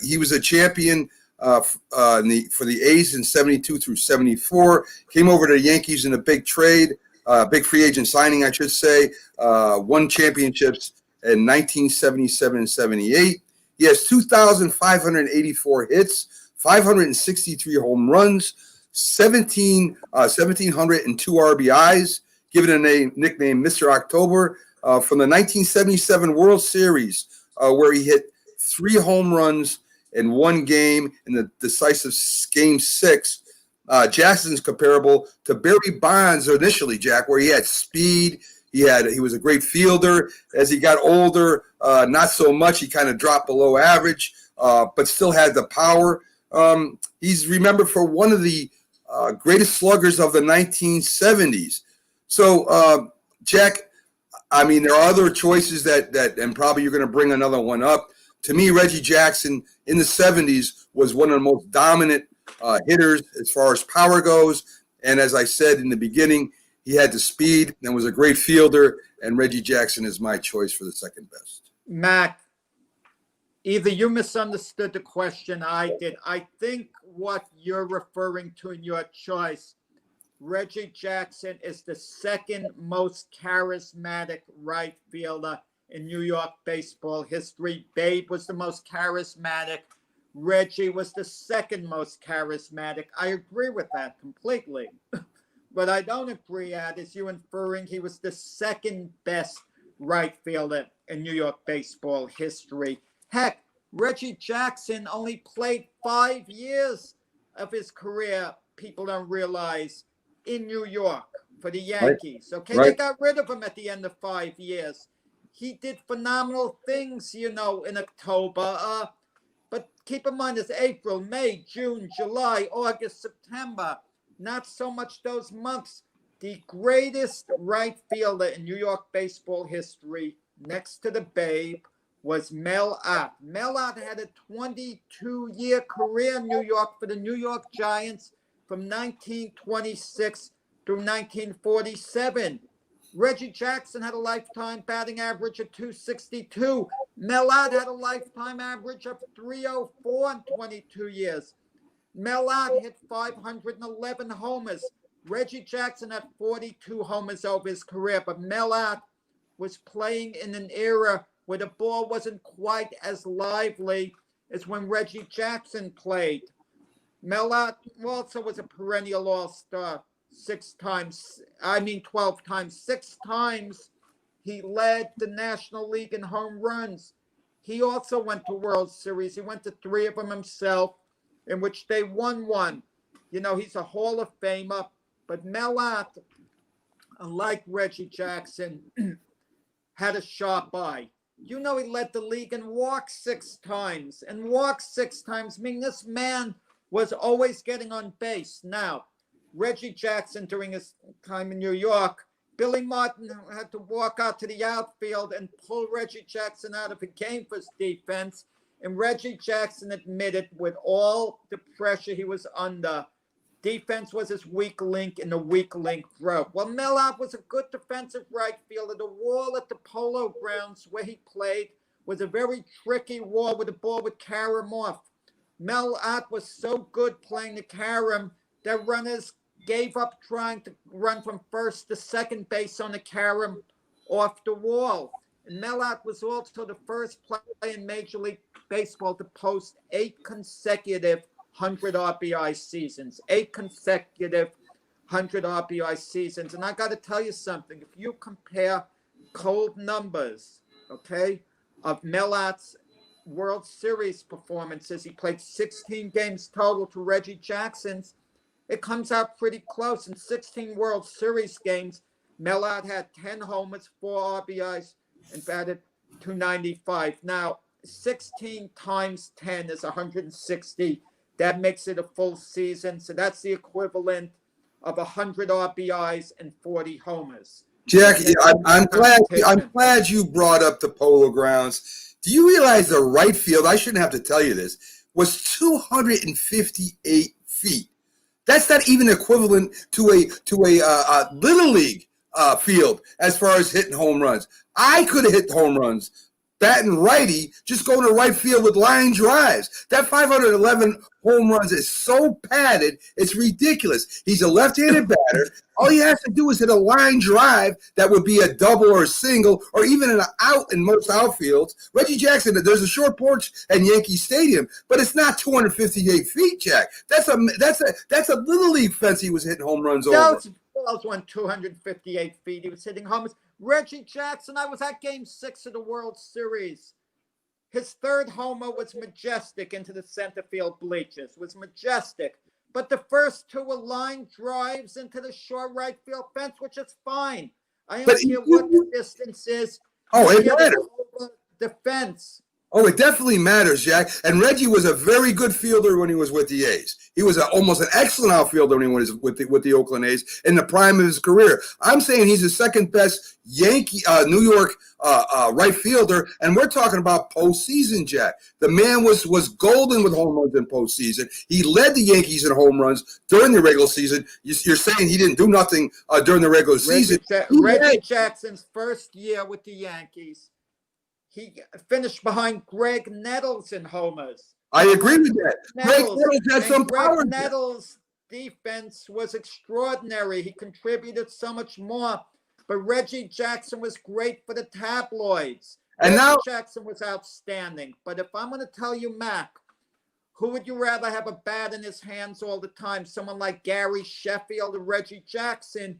He was a champion for the A's in 72 through 74. Came over to the Yankees in a big trade, big free agent signing, I should say. Won championships in 1977 and 78. He has 2,584 hits, 563 home runs, 1,702 RBIs, given a nickname Mr. October, from the 1977 World Series, where he hit 3 home runs in one game in the decisive Game 6. Jackson's comparable to Barry Bonds initially, Jack, where he had speed. He was a great fielder. As he got older, not so much. He kind of dropped below average, but still had the power. He's remembered for one of the greatest sluggers of the 1970s. So, Jack, I mean, there are other choices that and probably you're going to bring another one up. To me, Reggie Jackson in the 70s was one of the most dominant hitters as far as power goes. And as I said in the beginning, he had the speed and was a great fielder. And Reggie Jackson is my choice for the second best. Mac, either you misunderstood the question, I did. I think what you're referring to in your choice, Reggie Jackson is the second most charismatic right fielder in New York baseball history. Babe was the most charismatic. Reggie was the second most charismatic. I agree with that completely. What I don't agree at is you inferring he was the second best right fielder in New York baseball history. Heck, Reggie Jackson only played 5 years of his career, people don't realize, in New York for the Yankees. Okay, Right. They got rid of him at the end of 5 years. He did phenomenal things, in October. But keep in mind, it's April, May, June, July, August, September. Not so much those months. The greatest right fielder in New York baseball history, next to the Babe, was Mel Ott. Mel Ott had a 22-year career in New York for the New York Giants from 1926 through 1947. Reggie Jackson had a lifetime batting average of 262. Mel Ott had a lifetime average of 304 in 22 years. Mel Ott hit 511 homers. Reggie Jackson had 42 homers over his career, but Mel Ott was playing in an era where the ball wasn't quite as lively as when Reggie Jackson played. Mel Ott also was a perennial all-star 12 times. 6 times he led the National League in home runs. He also went to World Series. He went to 3 of them himself, in which they won one. He's a Hall of Famer, but Mel Ott, unlike Reggie Jackson, had a sharp eye. You know, he led the league in walks 6 times. And walks 6 times, I mean, this man was always getting on base. Now, Reggie Jackson, during his time in New York, Billy Martin had to walk out to the outfield and pull Reggie Jackson out of the game for his defense. And Reggie Jackson admitted, with all the pressure he was under, defense was his weak link, and the weak link broke. Well, Mel Ott was a good defensive right fielder. The wall at the Polo Grounds where he played was a very tricky wall where the ball would carry him off. Mel Ott was so good playing the carom that runners gave up trying to run from first to second base on the carom off the wall. And Mel Ott was also the first player in Major League Baseball to post 8 consecutive 100 RBI seasons, 8 consecutive 100 RBI seasons. And I got to tell you something. If you compare cold numbers, okay, of Mel Ott's World Series performances, he played 16 games total, to Reggie Jackson's, it comes out pretty close. In 16 World Series games, Mel Ott had 10 homers, 4 RBIs, and batted .295. Now, 16 times 10 is 160. That makes it a full season. So that's the equivalent of 100 RBIs and 40 homers. Jack, I'm glad you brought up the Polo Grounds. Do you realize the right field, I shouldn't have to tell you this, was 258 feet. That's not even equivalent to a little league field as far as hitting home runs. I could have hit home runs batting righty, just going to right field with line drives. That 511 home runs is so padded, it's ridiculous. He's a left-handed batter. All he has to do is hit a line drive that would be a double or a single or even an out in most outfields. Reggie Jackson, there's a short porch at Yankee Stadium, but it's not 258 feet, Jack. That's a little league fence he was hitting home runs over. Balls went 258 feet. He was hitting homers. Reggie Jackson, I was at Game 6 of the World Series. His third homer was majestic into the center field bleachers. Was majestic. But the first 2 were line drives into the short right field fence, which is fine. I don't care what the distance is. Oh, it matters. Over the fence. Oh, it definitely matters, Jack. And Reggie was a very good fielder when he was with the A's. He was almost an excellent outfielder when he was with the Oakland A's in the prime of his career. I'm saying he's the second best New York right fielder, and we're talking about postseason, Jack. The man was golden with home runs in postseason. He led the Yankees in home runs during the regular season. You're saying he didn't do nothing during the regular season. Reggie Jackson's first year with the Yankees, he finished behind Greg Nettles in homers. I agree with that. Greg Nettles had some power. Greg Nettles' defense was extraordinary. He contributed so much more. But Reggie Jackson was great for the tabloids. And Reggie now Jackson was outstanding. But if I'm going to tell you, Mac, who would you rather have a bat in his hands all the time? Someone like Gary Sheffield or Reggie Jackson?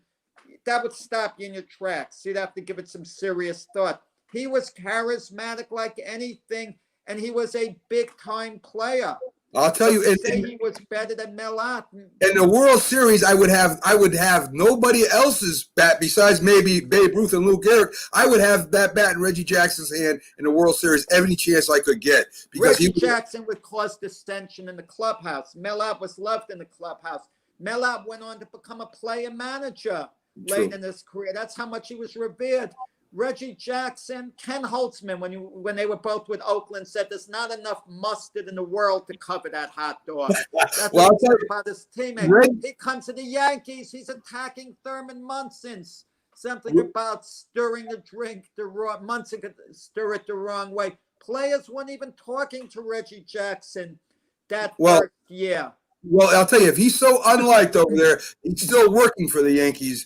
That would stop you in your tracks. You'd have to give it some serious thought. He was charismatic like anything, and he was a big-time player. I'll tell you, he was better than Mel Ott. In the World Series, I would have nobody else's bat besides maybe Babe Ruth and Lou Gehrig. I would have that bat in Reggie Jackson's hand in the World Series every chance I could get. Because Reggie Jackson would cause dissension in the clubhouse. Mel Ott was loved in the clubhouse. Mel Ott went on to become a player manager late in his career. That's how much he was revered. Reggie Jackson, Ken Holtzman, when they were both with Oakland, said there's not enough mustard in the world to cover that hot dog. That's what he said about his teammate. He comes to the Yankees. He's attacking Thurman Munson. Something about stirring the drink the wrong. Munson could stir it the wrong way. Players weren't even talking to Reggie Jackson that first year. Well, I'll tell you, if he's so unliked over there, he's still working for the Yankees.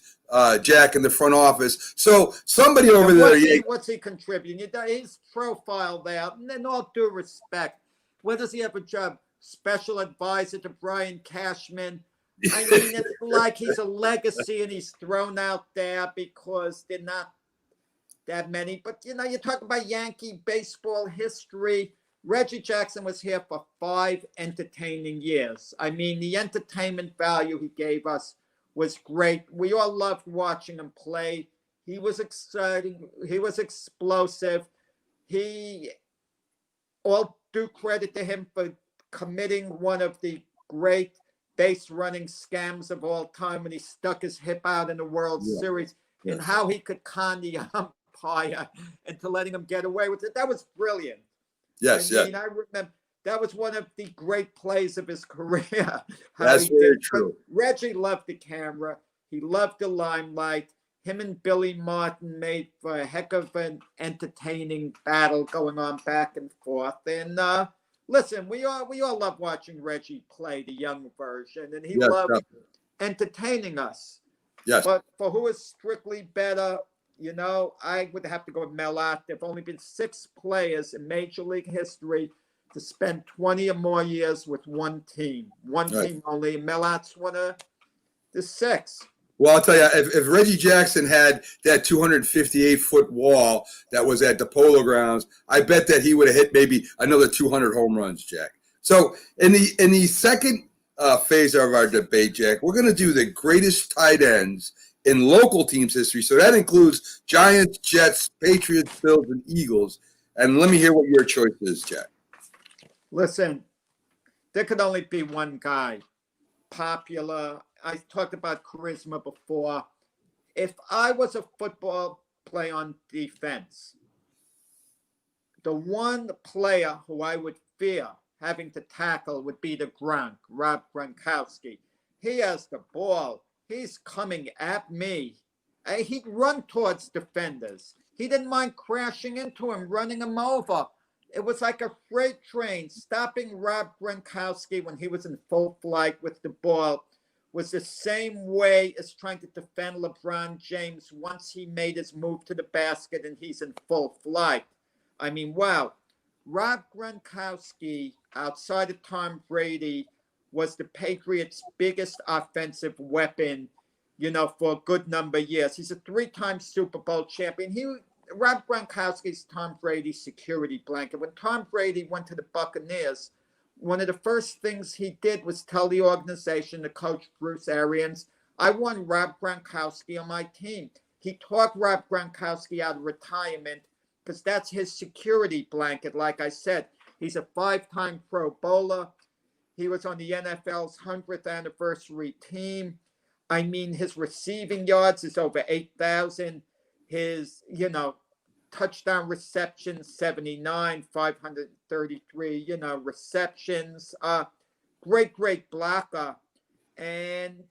Jack in the front office. So somebody over there. What's he contributing? His profile there, and in all due respect, where does he have a job? Special advisor to Brian Cashman. I mean, it's like he's a legacy and he's thrown out there because they're not that many. But, you talk about Yankee baseball history. Reggie Jackson was here for 5 entertaining years. I mean, the entertainment value he gave us was great. We all loved watching him play. He was exciting. He was explosive. He, all due credit to him for committing one of the great base running scams of all time when he stuck his hip out in the World Series, and how he could con the umpire into letting him get away with it. That was brilliant. Yes, I mean, I remember that was one of the great plays of his career. That's very true. But Reggie loved the camera. He loved the limelight. Him and Billy Martin made for a heck of an entertaining battle going on back and forth. And listen, we all love watching Reggie play the young version, and he loved entertaining us. Yes. But for who is strictly better, you know, I would have to go with Mel Ott. There've only been 6 players in Major League history to spend 20 or more years with one team. One team only. Mel Ott's one of the 6. Well, I'll tell you, if Reggie Jackson had that 258-foot wall that was at the Polo Grounds, I bet that he would have hit maybe another 200 home runs, Jack. So in the second phase of our debate, Jack, we're going to do the greatest tight ends in local teams' history. So that includes Giants, Jets, Patriots, Bills, and Eagles. And let me hear what your choice is, Jack. Listen, there could only be one guy. Popular. I talked about charisma before. If I was a football player on defense, the one player who I would fear having to tackle would be the Rob Gronkowski. He has the ball. He's coming at me. He'd run towards defenders. He didn't mind crashing into him, running him over. It was like a freight train. Stopping Rob Gronkowski when he was in full flight with the ball was the same way as trying to defend LeBron James once he made his move to the basket and he's in full flight. I mean, wow. Rob Gronkowski, outside of Tom Brady, was the Patriots' biggest offensive weapon, you know, for a good number of years. He's a 3-time Super Bowl champion. Rob Gronkowski's Tom Brady's security blanket. When Tom Brady went to the Buccaneers, one of the first things he did was tell the organization, the coach Bruce Arians, I want Rob Gronkowski on my team. He talked Rob Gronkowski out of retirement because that's his security blanket. Like I said, he's a 5-time Pro Bowler. He was on the NFL's 100th anniversary team. I mean, his receiving yards is over 8,000. His, you know, touchdown receptions, 79, 533, you know, receptions. Great blocker. And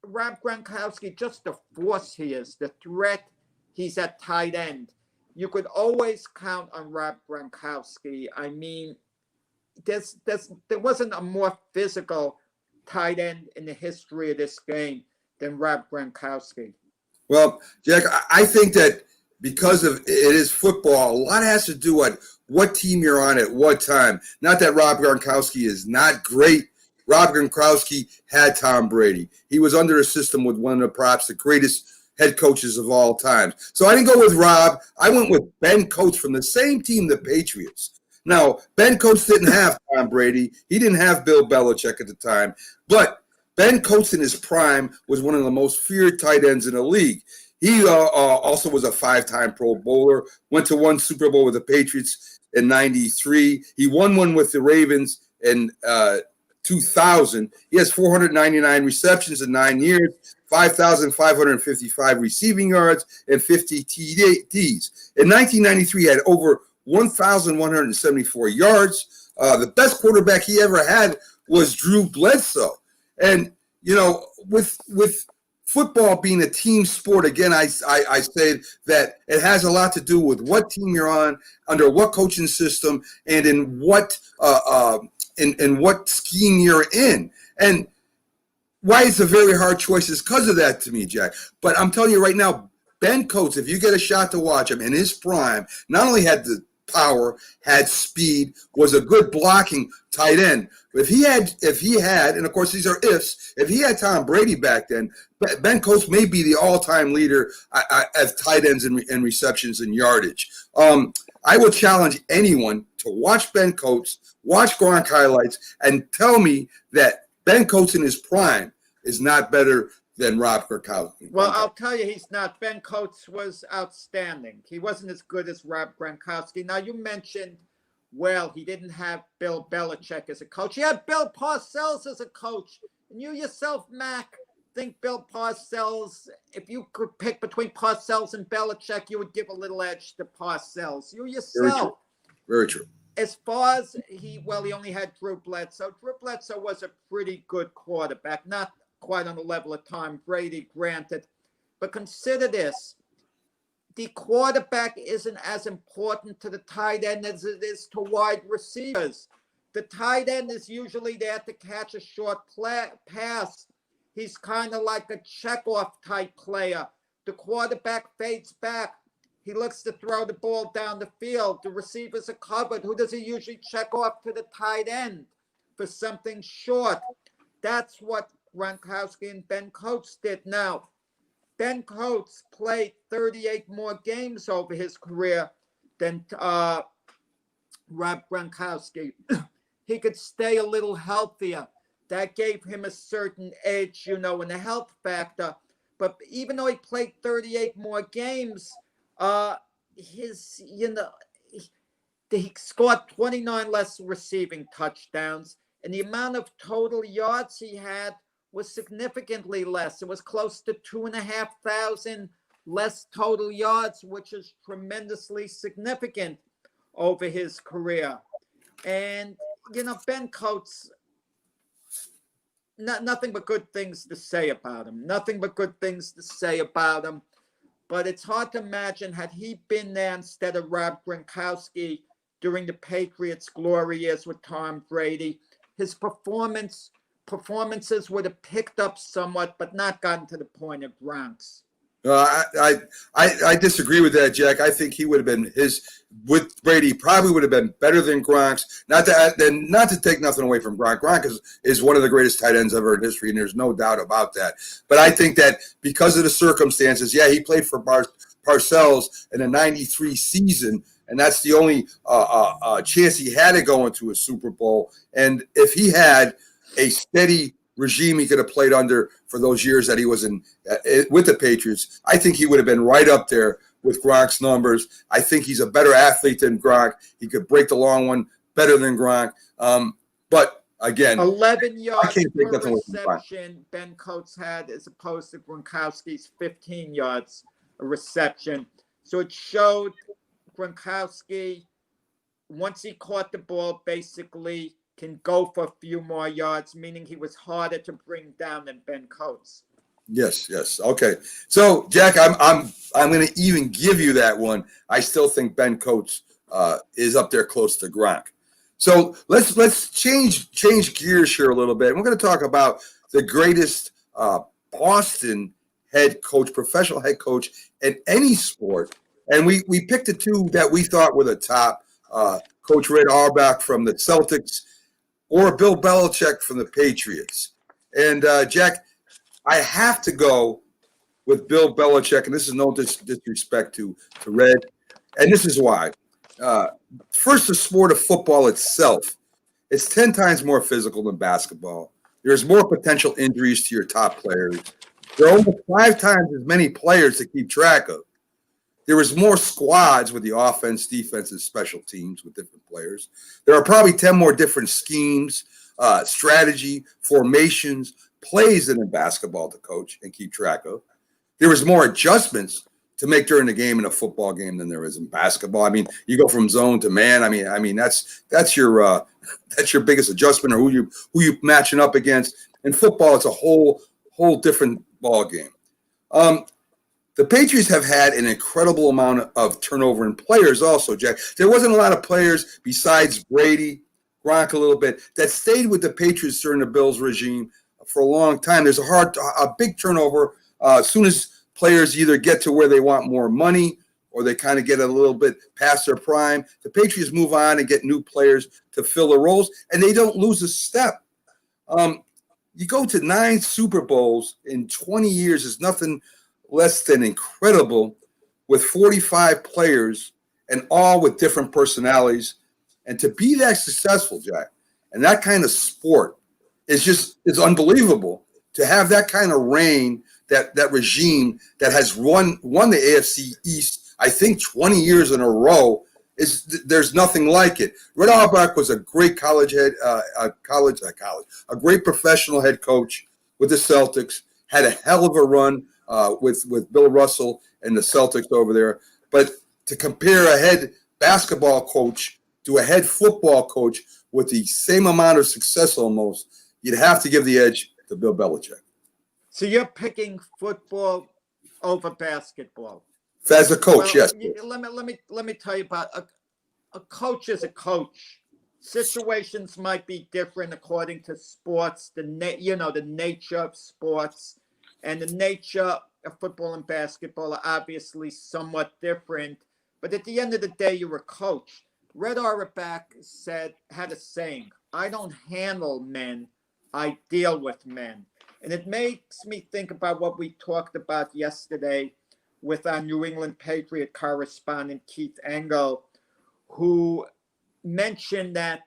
Rob Gronkowski, just the force he is, the threat he's at tight end. You could always count on Rob Gronkowski. I mean, there wasn't a more physical tight end in the history of this game than Rob Gronkowski. Well, Jack, I think that because of it is football, a lot has to do with what team you're on at what time. Not that Rob Gronkowski is not great. Rob Gronkowski had Tom Brady. He was under a system with one of the greatest head coaches of all time. So I didn't go with Rob. I went with Ben Coates from the same team, the Patriots. Now, Ben Coates didn't have Tom Brady. He didn't have Bill Belichick at the time. But Ben Coates in his prime was one of the most feared tight ends in the league. He also was a 5-time Pro Bowler, went to 1 Super Bowl with the Patriots in '93. He won one with the Ravens in 2000. He has 499 receptions in 9 years, 5,555 receiving yards, and 50 TDs. In 1993, he had over 1,174 yards. The best quarterback he ever had was Drew Bledsoe. And, you know, with football being a team sport, again, I say that it has a lot to do with what team you're on, under what coaching system, and in what in what scheme you're in. And why it's a very hard choice is because of that to me, Jack. But I'm telling you right now, Ben Coates, if you get a shot to watch him in his prime, not only had the power, had speed, was a good blocking tight end. If he had, and of course these are ifs, if he had Tom Brady back then, Ben Coates may be the all-time leader of tight ends and receptions and yardage. I would challenge anyone to watch Ben Coates, watch Gronk highlights, and tell me that Ben Coates in his prime is not better than Rob Gronkowski. Well, I'll tell you, he's not. Ben Coates was outstanding. He wasn't as good as Rob Gronkowski. Now, you mentioned, well, he didn't have Bill Belichick as a coach. He had Bill Parcells as a coach. And you yourself, Mac, think Bill Parcells, if you could pick between Parcells and Belichick, you would give a little edge to Parcells. You yourself. Very true. As far as he only had Drew Bledsoe. Drew Bledsoe was a pretty good quarterback, not quite on the level of Tom Brady, granted. But consider this. The quarterback isn't as important to the tight end as it is to wide receivers. The tight end is usually there to catch a short pass. He's kind of like a checkoff type player. The quarterback fades back. He looks to throw the ball down the field. The receivers are covered. Who does he usually check off to the tight end for something short? That's what Gronkowski and Ben Coates did. Now, Ben Coates played 38 more games over his career than Rob Gronkowski. He could stay a little healthier. That gave him a certain edge, and a health factor. But even though he played 38 more games, he scored 29 less receiving touchdowns, and the amount of total yards he had was significantly less. It was close to 2,500 less total yards, which is tremendously significant over his career. And, Ben Coates, nothing but good things to say about him. Nothing but good things to say about him. But it's hard to imagine, had he been there instead of Rob Gronkowski during the Patriots' glory years with Tom Brady, his performances would have picked up somewhat, but not gotten to the point of Gronk's. I disagree with that, Jack. I think he would have been with Brady probably would have been better than Gronk's. Not to take nothing away from Gronk. Gronk is one of the greatest tight ends ever in history, and there's no doubt about that. But I think that because of the circumstances, he played for Parcells in a '93 season, and that's the only chance he had to go into a Super Bowl. And if he had a steady regime he could have played under for those years that he was in with the Patriots, I think he would have been right up there with Gronk's numbers. I think he's a better athlete than Gronk. He could break the long one better than Gronk. But again, 11 yards per reception Ben Coates had as opposed to Gronkowski's 15 yards a reception. So it showed Gronkowski, once he caught the ball, basically can go for a few more yards, meaning he was harder to bring down than Ben Coates. Yes. Okay. So, Jack, I'm going to even give you that one. I still think Ben Coates is up there close to Gronk. So let's change gears here a little bit. We're going to talk about the greatest Boston head coach, professional head coach in any sport, and we picked the two that we thought were the top: Coach Red Auerbach from the Celtics, or Bill Belichick from the Patriots. And Jack, I have to go with Bill Belichick, and this is no disrespect to Red, and this is why. First, the sport of football itself, it's 10 times more physical than basketball. There's more potential injuries to your top players. There are almost 5 times as many players to keep track of. There was more squads with the offense, defense, and special teams with different players. There are probably 10 more different schemes, strategy, formations, plays than in basketball to coach and keep track of. There was more adjustments to make during the game in a football game than there is in basketball. I mean, you go from zone to man. I mean that's your biggest adjustment, or who you matching up against. In football, it's a whole different ball game. The Patriots have had an incredible amount of turnover in players also, Jack. There wasn't a lot of players besides Brady, Gronk a little bit, that stayed with the Patriots during the Bills regime for a long time. There's a big turnover as soon as players either get to where they want more money or they kind of get a little bit past their prime. The Patriots move on and get new players to fill the roles, and they don't lose a step. You go to 9 Super Bowls in 20 years is nothing less than incredible, with 45 players and all with different personalities. And to be that successful, Jack, and that kind of sport it's unbelievable. to have that kind of reign, that regime that has won the AFC East, I think 20 years in a row, there's nothing like it. Red Auerbach was a great a great professional head coach with the Celtics. Had a hell of a run with Bill Russell and the Celtics over there. But to compare a head basketball coach to a head football coach with the same amount of success almost, you'd have to give the edge to Bill Belichick. So you're picking football over basketball. As a coach, Well, yes. Let me tell you about a coach is a coach. Situations might be different according to sports, the nature of sports, and the nature of football and basketball are obviously somewhat different. But at the end of the day, you're a coach. Red Auerbach had a saying, "I don't handle men, I deal with men." And it makes me think about what we talked about yesterday with our New England Patriot correspondent, Keith Engel, who mentioned that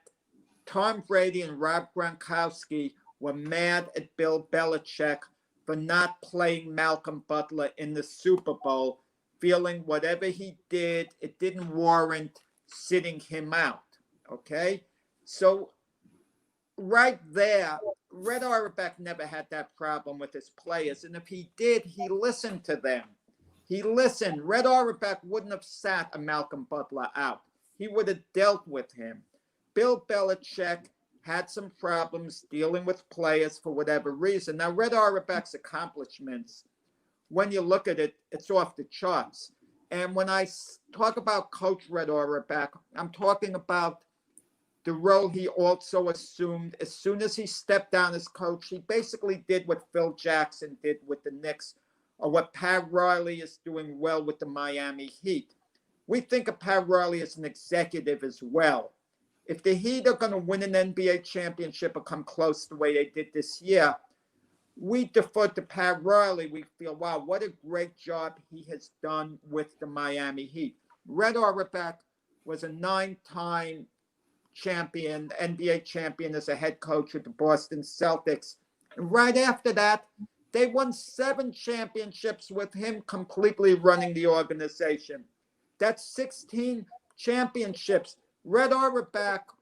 Tom Brady and Rob Gronkowski were mad at Bill Belichick for not playing Malcolm Butler in the Super Bowl, feeling whatever he did, it didn't warrant sitting him out. Okay? So right there, Red Auerbach never had that problem with his players. And if he did, he listened to them. He listened. Red Auerbach wouldn't have sat a Malcolm Butler out. He would have dealt with him. Bill Belichick had some problems dealing with players for whatever reason. Now, Red Auerbach's accomplishments, when you look at it, it's off the charts. And when I talk about Coach Red Auerbach, I'm talking about the role he also assumed. As soon as he stepped down as coach, he basically did what Phil Jackson did with the Knicks, or what Pat Riley is doing well with the Miami Heat. We think of Pat Riley as an executive as well. If the Heat are going to win an NBA championship or come close the way they did this year, we defer to Pat Riley. We feel, wow, what a great job he has done with the Miami Heat. Red Auerbach was a 9-time champion, NBA champion as a head coach with the Boston Celtics. And right after that, they won 7 championships with him completely running the organization. That's 16 championships. Red Auerbach,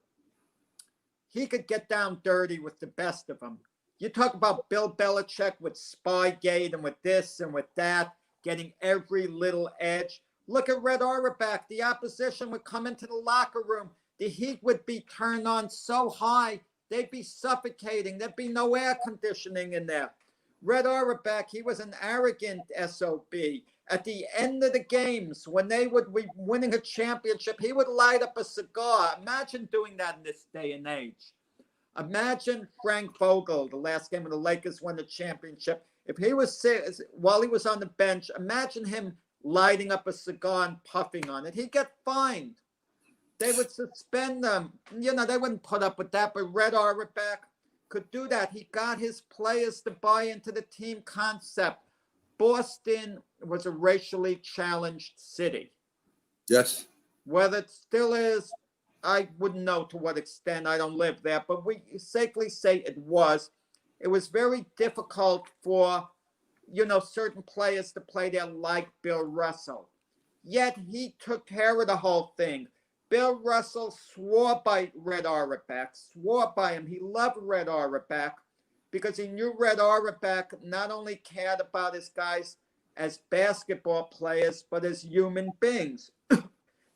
he could get down dirty with the best of them. You talk about Bill Belichick with Spygate and with this and with that, getting every little edge. Look at Red Auerbach. The opposition would come into the locker room. The heat would be turned on so high, they'd be suffocating. There'd be no air conditioning in there. Red Auerbach, he was an arrogant SOB. At the end of the games, when they would be winning a championship, he would light up a cigar. Imagine doing that in this day and age. Imagine Frank Vogel, the last game of the Lakers won the championship. If he was, while he was on the bench, imagine him lighting up a cigar and puffing on it. He'd get fined. They would suspend them. They wouldn't put up with that, but Red Auerbach could do that. He got his players to buy into the team concept. Boston was a racially challenged city. Yes. Whether it still is, I wouldn't know to what extent. I don't live there, but we safely say it was. It was very difficult for, certain players to play there like Bill Russell. Yet he took care of the whole thing. Bill Russell swore by Red Auerbach, swore by him. He loved Red Auerbach because he knew Red Auerbach not only cared about his guys as basketball players, but as human beings.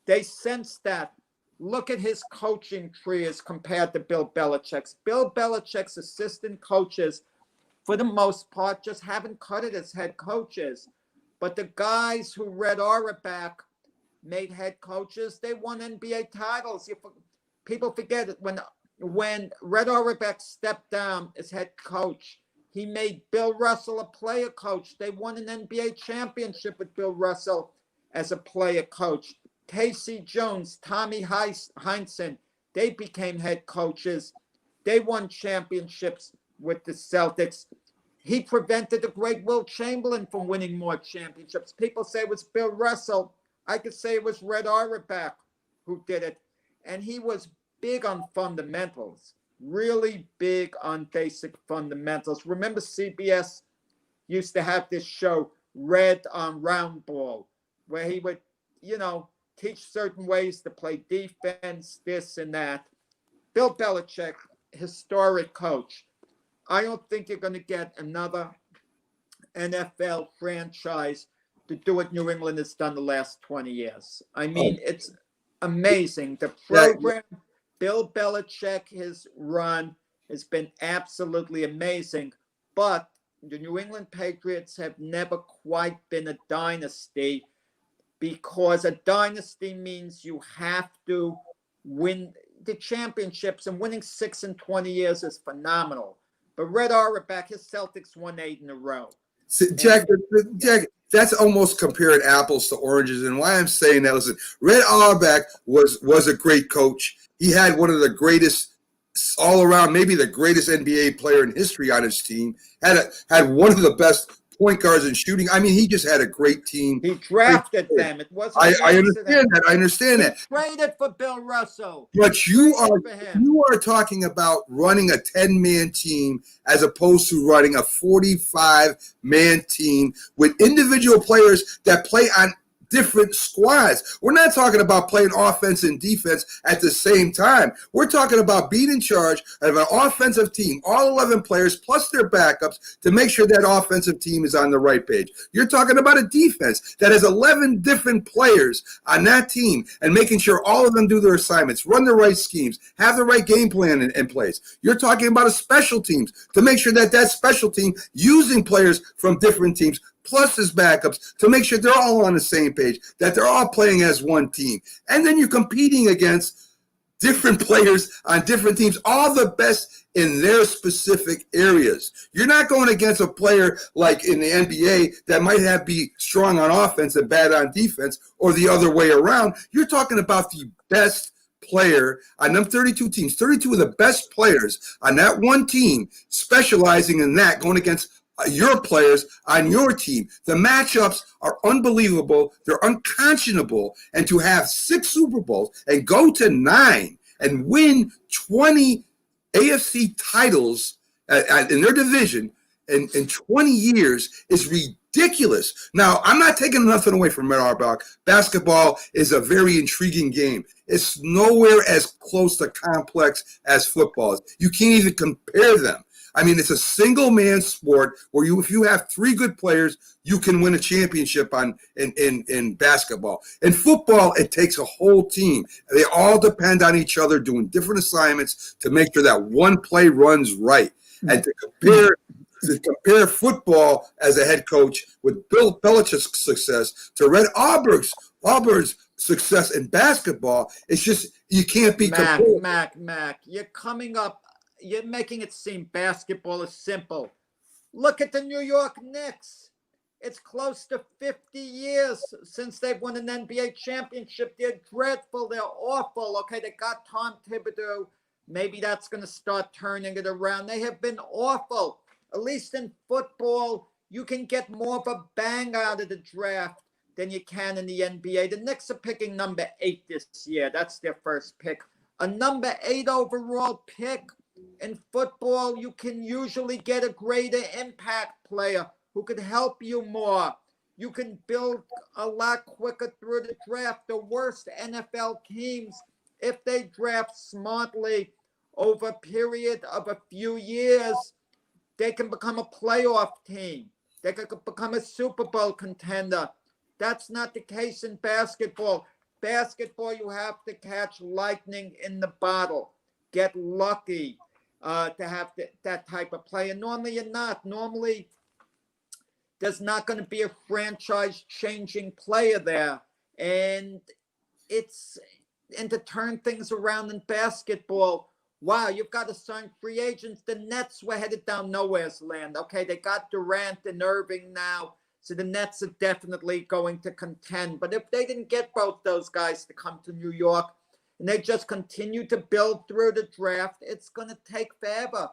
They sensed that. Look at his coaching tree as compared to Bill Belichick's. Bill Belichick's assistant coaches, for the most part, just haven't cut it as head coaches. But the guys who Red Auerbach made head coaches, they won NBA titles. People forget it. When Red Auerbach stepped down as head coach, he made Bill Russell a player coach. They won an NBA championship with Bill Russell as a player coach. Casey Jones, Tommy Heinsohn, they became head coaches. They won championships with the Celtics. He prevented the great Will Chamberlain from winning more championships. People say it was Bill Russell. I could say it was Red Auerbach who did it. And he was big on fundamentals. really big on basic fundamentals. Remember CBS used to have this show, Red on Round Ball, where he would, teach certain ways to play defense, this and that. Bill Belichick, historic coach. I don't think you're going to get another NFL franchise to do what New England has done the last 20 years. I mean, it's amazing. The program Bill Belichick has run has been absolutely amazing, but the New England Patriots have never quite been a dynasty, because a dynasty means you have to win the championships, and winning 6 in 20 years is phenomenal. But Red Auerbach, his Celtics won 8 in a row. Jack, that's almost comparing apples to oranges. And why I'm saying that, listen, Red Auerbach was a great coach. He had one of the greatest all around, maybe the greatest NBA player in history on his team. Had one of the best point guards in shooting. I mean, he just had a great team. He drafted them. It wasn't. I understand that. I understand that. Traded for Bill Russell. But you are talking about running a 10-man team as opposed to running a 45-man team with individual players that play on different squads. We're not talking about playing offense and defense at the same time. We're talking about being in charge of an offensive team, all 11 players plus their backups, to make sure that offensive team is on the right page. You're talking about a defense that has 11 different players on that team and making sure all of them do their assignments, run the right schemes, have the right game plan in place. You're talking about a special teams to make sure that special team using players from different teams plus his backups to make sure they're all on the same page, that they're all playing as one team. And then you're competing against different players on different teams, all the best in their specific areas. You're not going against a player like in the NBA that might be strong on offense and bad on defense, or the other way around. You're talking about the best player on them 32 teams, 32 of the best players on that one team, specializing in that, going against your players on your team. The matchups are unbelievable. They're unconscionable. And to have 6 Super Bowls and go to 9 and win 20 AFC titles in their division in 20 years is ridiculous. Now, I'm not taking nothing away from Red Auerbach. Basketball is a very intriguing game. It's nowhere as close to complex as football is. You can't even compare them. I mean, it's a single-man sport where if you have 3 good players, you can win a championship in basketball. In football, it takes a whole team. They all depend on each other doing different assignments to make sure that one play runs right. And to compare football as a head coach with Bill Belichick's success to Red Auburn's success in basketball, it's just you can't be compared. Mac, you're making it seem basketball is simple. Look at the New York Knicks. It's close to 50 years since they've won an NBA championship. They're dreadful. They're awful. Okay, they got Tom Thibodeau. Maybe that's going to start turning it around. They have been awful. At least in football, you can get more of a bang out of the draft than you can in the NBA. The Knicks are picking number 8 this year. That's their first pick. A number 8 overall pick. In football, you can usually get a greater impact player who could help you more. You can build a lot quicker through the draft. The worst NFL teams, if they draft smartly over a period of a few years, they can become a playoff team. They could become a Super Bowl contender. That's not the case in basketball. Basketball, you have to catch lightning in the bottle. Get lucky. To have that type of play. And normally you're not. Normally there's not going to be a franchise-changing player there. And to turn things around in basketball, wow, you've got to sign free agents. The Nets were headed down nowhere's land. Okay, they got Durant and Irving now, so the Nets are definitely going to contend. But if they didn't get both those guys to come to New York, and they just continue to build through the draft, it's going to take forever.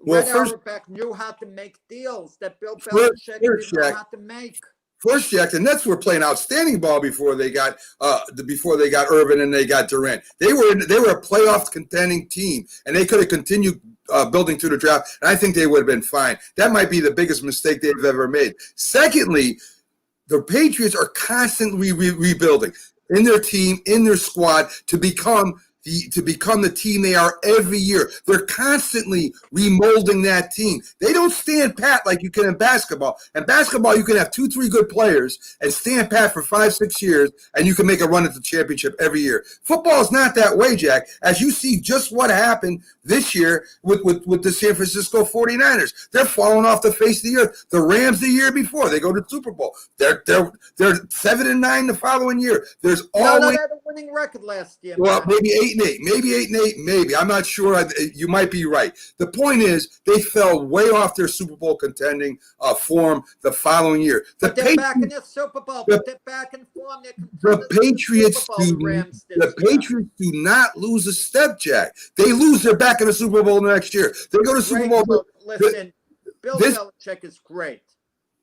Red Auerbach knew how to make deals that Bill Belichick didn't know how to make. First, Jack, the Nets were playing outstanding ball before they got Irvin and they got Durant. They were a playoff contending team, and they could have continued building through the draft, and I think they would have been fine. That might be the biggest mistake they've ever made. Secondly, the Patriots are constantly rebuilding in their team, in their squad to become the team they are every year. They're constantly remolding that team. They don't stand pat like you can in basketball. In basketball, you can have 2-3 good players and stand pat for 5-6 years, and you can make a run at the championship every year. Football is not that way, Jack. As you see just what happened this year with the San Francisco 49ers. They're falling off the face of the earth. The Rams the year before, they go to the Super Bowl. They're 7-9 the following year. There's always they had a winning record last year. well, Man. maybe 8-8, maybe 8-8, maybe. I'm not sure. You might be right. The point is, they fell way off their Super Bowl contending form the following year. But they're back in the Super Bowl. But they're back in form. The Patriots do not lose a step, Jack. They lose, they're back in the Super Bowl next year. They go to Super Bowl. Look, listen, Bill Belichick is great.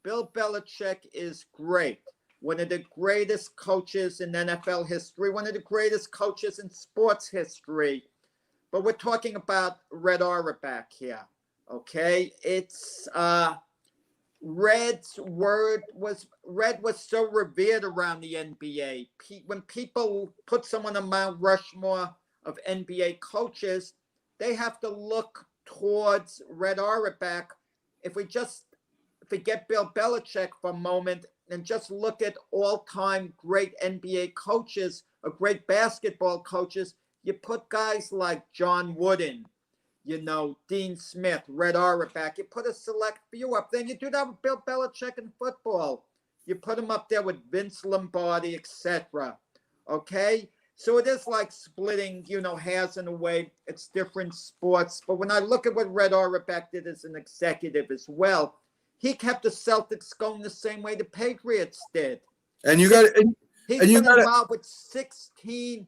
Bill Belichick is great. One of the greatest coaches in NFL history, one of the greatest coaches in sports history. But we're talking about Red Auerbach here, okay? It's Red was so revered around the NBA. When people put someone on Mount Rushmore of NBA coaches, they have to look towards Red Auerbach. If we forget Bill Belichick for a moment and just look at all-time great NBA coaches or great basketball coaches, you put guys like John Wooden, Dean Smith, Red Auerbach. You put a select few up there. You do that with Bill Belichick in football. You put him up there with Vince Lombardi, etc. Okay? So it is like splitting, hairs in a way. It's different sports. But when I look at what Red Auerbach did as an executive as well, he kept the Celtics going the same way the Patriots did. And you got He's been involved with 16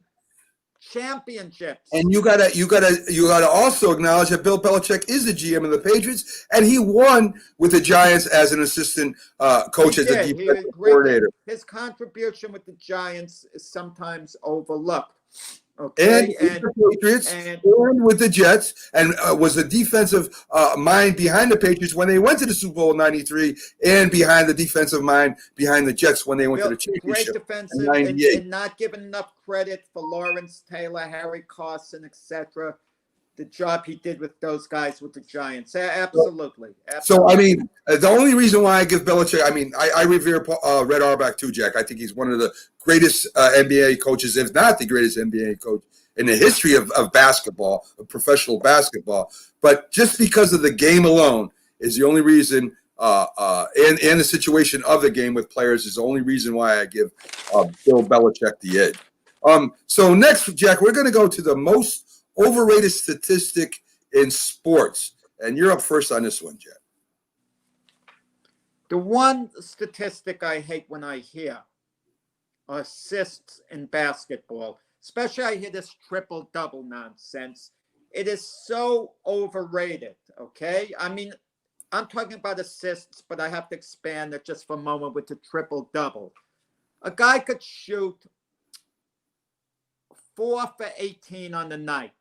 championships. And you gotta also acknowledge that Bill Belichick is the GM of the Patriots, and he won with the Giants as an assistant coach, as a defensive coordinator. His contribution with the Giants is sometimes overlooked. Okay, and the Patriots and with the Jets, and was a defensive mind behind the Patriots when they went to the Super Bowl in '93, and behind the defensive mind behind the Jets when they went to the championship. Great defensive, and not given enough credit for Lawrence Taylor, Harry Carson, etc. The job he did with those guys with the Giants. Absolutely. So, I mean, the only reason why I give Belichick, I revere Red Auerbach too, Jack. I think he's one of the greatest NBA coaches, if not the greatest NBA coach in the history of basketball, of professional basketball. But just because of the game alone is the only reason, and the situation of the game with players is the only reason why I give Bill Belichick the edge. So next, Jack, we're going to go to the most overrated statistic in sports. And you're up first on this one, Jack. The one statistic I hate when I hear are assists in basketball, especially I hear this triple-double nonsense. It is so overrated, okay? I'm talking about assists, but I have to expand it just for a moment with the triple-double. A guy could shoot 4 for 18 on the night.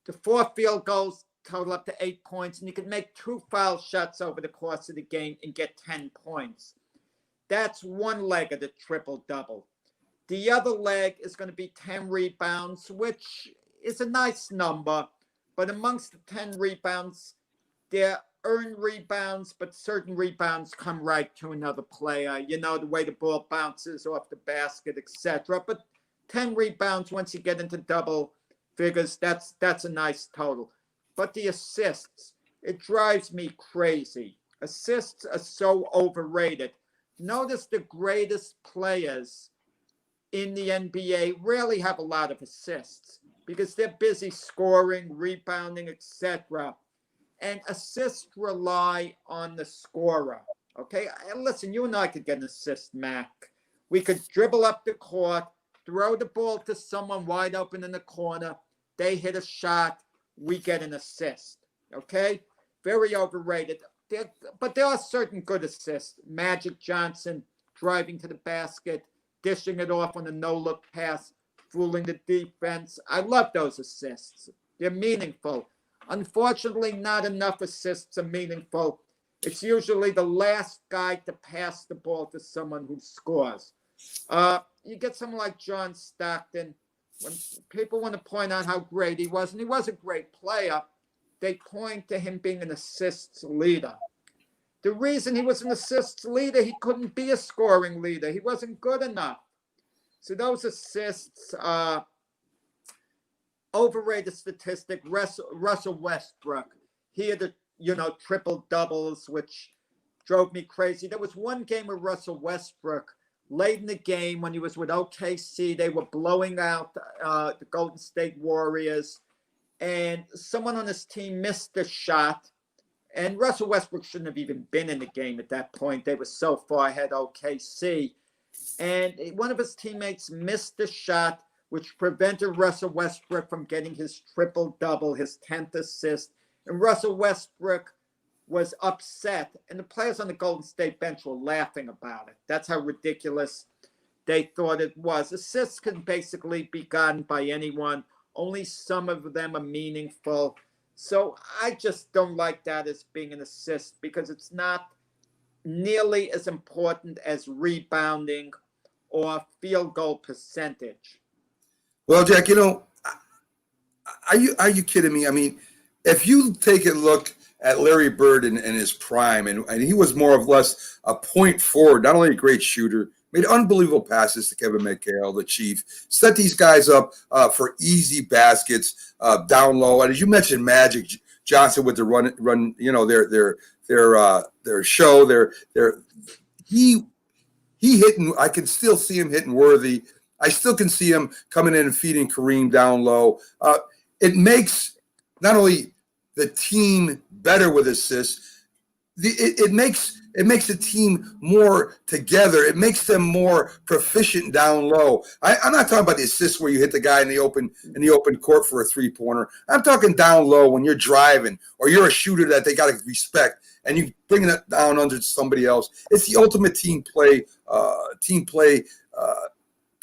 The 4 field goals total up to 8 points, and you can make 2 foul shots over the course of the game and get 10 points. That's one leg of the triple-double. The other leg is going to be 10 rebounds, which is a nice number, but amongst the 10 rebounds, they're earned rebounds, but certain rebounds come right to another player. The way the ball bounces off the basket, etc. But 10 rebounds, once you get into double figures, that's a nice total. But the assists, it drives me crazy. Assists are so overrated. Notice the greatest players in the NBA rarely have a lot of assists because they're busy scoring, rebounding, etc. And assists rely on the scorer. Okay, listen, you and I could get an assist, Mac. We could dribble up the court, throw the ball to someone wide open in the corner. They hit a shot. We get an assist. Okay? Very overrated. but there are certain good assists. Magic Johnson driving to the basket, dishing it off on a no-look pass, fooling the defense. I love those assists. They're meaningful. Unfortunately, not enough assists are meaningful. It's usually the last guy to pass the ball to someone who scores. You get someone like John Stockton. When people want to point out how great he was, and he was a great player, they point to him being an assists leader. The reason he was an assists leader, he couldn't be a scoring leader. He wasn't good enough. So those assists, overrated statistic. Russell Westbrook, he had triple doubles, which drove me crazy. There was one game with Russell Westbrook late in the game when he was with OKC. They were blowing out the Golden State Warriors, and someone on his team missed a shot. And Russell Westbrook shouldn't have even been in the game at that point. They were so far ahead OKC. And one of his teammates missed a shot, which prevented Russell Westbrook from getting his triple-double, his 10th assist. And Russell Westbrook was upset. And the players on the Golden State bench were laughing about it. That's how ridiculous they thought it was. Assists can basically be gotten by anyone. Only some of them are meaningful. So I just don't like that as being an assist because it's not nearly as important as rebounding or field goal percentage. Well, Jack, are you kidding me? I mean, if you take a look at Larry Bird in his prime, and he was more or less a point forward, not only a great shooter, made unbelievable passes to Kevin McHale, the Chief, set these guys up for easy baskets down low. And as you mentioned, Magic Johnson with the run, their show, he hitting. I can still see him hitting Worthy. I still can see him coming in and feeding Kareem down low. It makes not only the team better with assists, it makes the team more together. It makes them more proficient down low. I'm not talking about the assists where you hit the guy in the open court for a three-pointer. I'm talking down low when you're driving or you're a shooter that they got to respect and you bring it down under somebody else. It's the ultimate team play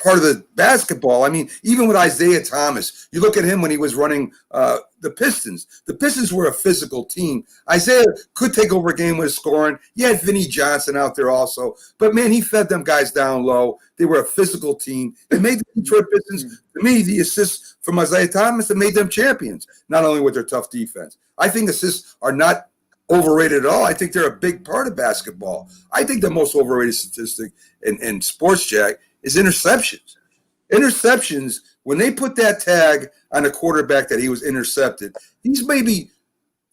part of the basketball. I mean, even with Isaiah Thomas, you look at him when he was running the Pistons. The Pistons were a physical team. Isaiah could take over a game with scoring. You had Vinnie Johnson out there also. But, man, he fed them guys down low. They were a physical team. It made the Detroit Pistons, to me, the assists from Isaiah Thomas that made them champions, not only with their tough defense. I think assists are not overrated at all. I think they're a big part of basketball. I think the most overrated statistic in sports, Jack, is interceptions. Interceptions, when they put that tag on a quarterback that he was intercepted, he's maybe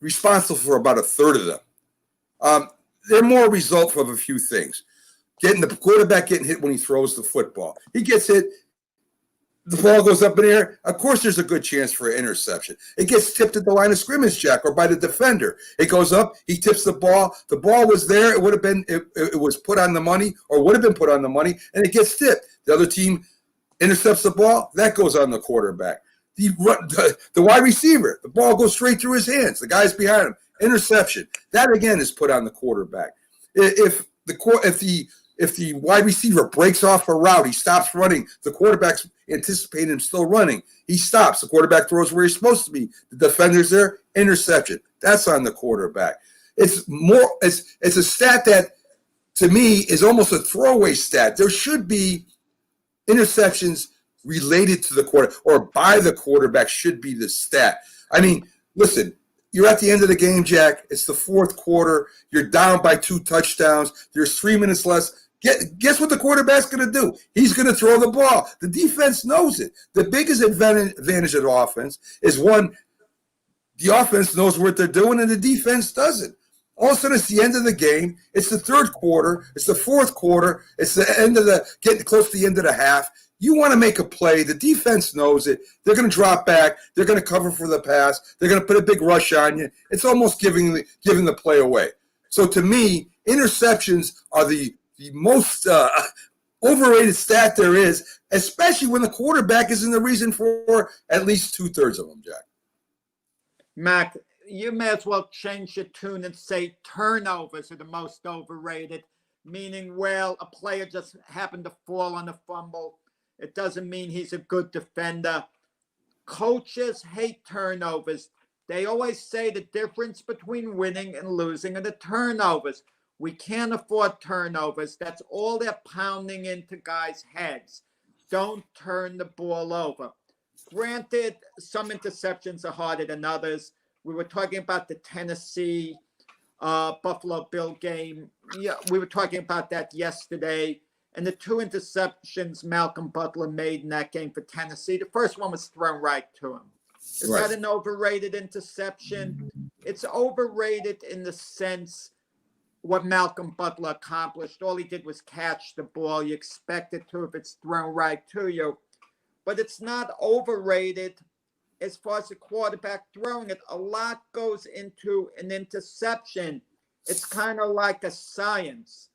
responsible for about a third of them. They're more a result of a few things. The quarterback getting hit when he throws the football. He gets hit, the ball goes up in the air. Of course, there's a good chance for an interception. It gets tipped at the line of scrimmage, Jack, or by the defender. It goes up. He tips the ball. The ball was there. It would have been. It was put on the money, or would have been put on the money, and it gets tipped. The other team intercepts the ball. That goes on the quarterback. The wide receiver. The ball goes straight through his hands. The guy's behind him. Interception. That again is put on the quarterback. If the wide receiver breaks off a route, he stops running. The quarterback's anticipating him still running. He stops. The quarterback throws where he's supposed to be. The defender's there. Interception. That's on the quarterback. It's a stat that, to me, is almost a throwaway stat. There should be interceptions related to the quarter or by the quarterback should be the stat. I mean, listen, you're at the end of the game, Jack. It's the fourth quarter. You're down by 2 touchdowns. There's 3 minutes less. Guess what the quarterback's going to do? He's going to throw the ball. The defense knows it. The biggest advantage of the offense is, one, the offense knows what they're doing and the defense doesn't. All of a sudden, it's the end of the game. It's the third quarter. It's the fourth quarter. It's the end of getting close to the end of the half. You want to make a play. The defense knows it. They're going to drop back. They're going to cover for the pass. They're going to put a big rush on you. It's almost giving the play away. So to me, interceptions are the most overrated stat there is, especially when the quarterback isn't the reason for at least 2/3 of them, Jack. Mac, you may as well change your tune and say turnovers are the most overrated, meaning, well, a player just happened to fall on a fumble. It doesn't mean he's a good defender. Coaches hate turnovers. They always say the difference between winning and losing are the turnovers. We can't afford turnovers. That's all they're pounding into guys' heads. Don't turn the ball over. Granted, some interceptions are harder than others. We were talking about the Tennessee Buffalo Bill game. Yeah, we were talking about that yesterday. And the 2 interceptions Malcolm Butler made in that game for Tennessee, the first one was thrown right to him. Is that an overrated interception? It's overrated in the sense what Malcolm Butler accomplished. All he did was catch the ball. You expect it to if it's thrown right to you. But it's not overrated as far as the quarterback throwing it. A lot goes into an interception. It's kind of like a science.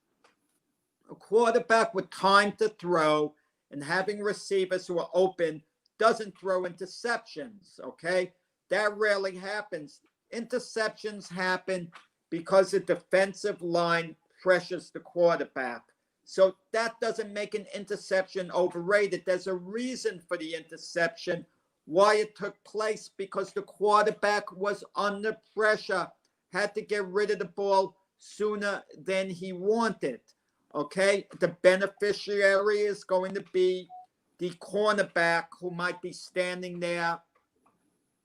A quarterback with time to throw and having receivers who are open doesn't throw interceptions, okay? That rarely happens. Interceptions happen because the defensive line pressures the quarterback. So that doesn't make an interception overrated. There's a reason for the interception, why it took place, because the quarterback was under pressure, had to get rid of the ball sooner than he wanted. Okay, the beneficiary is going to be the cornerback who might be standing there,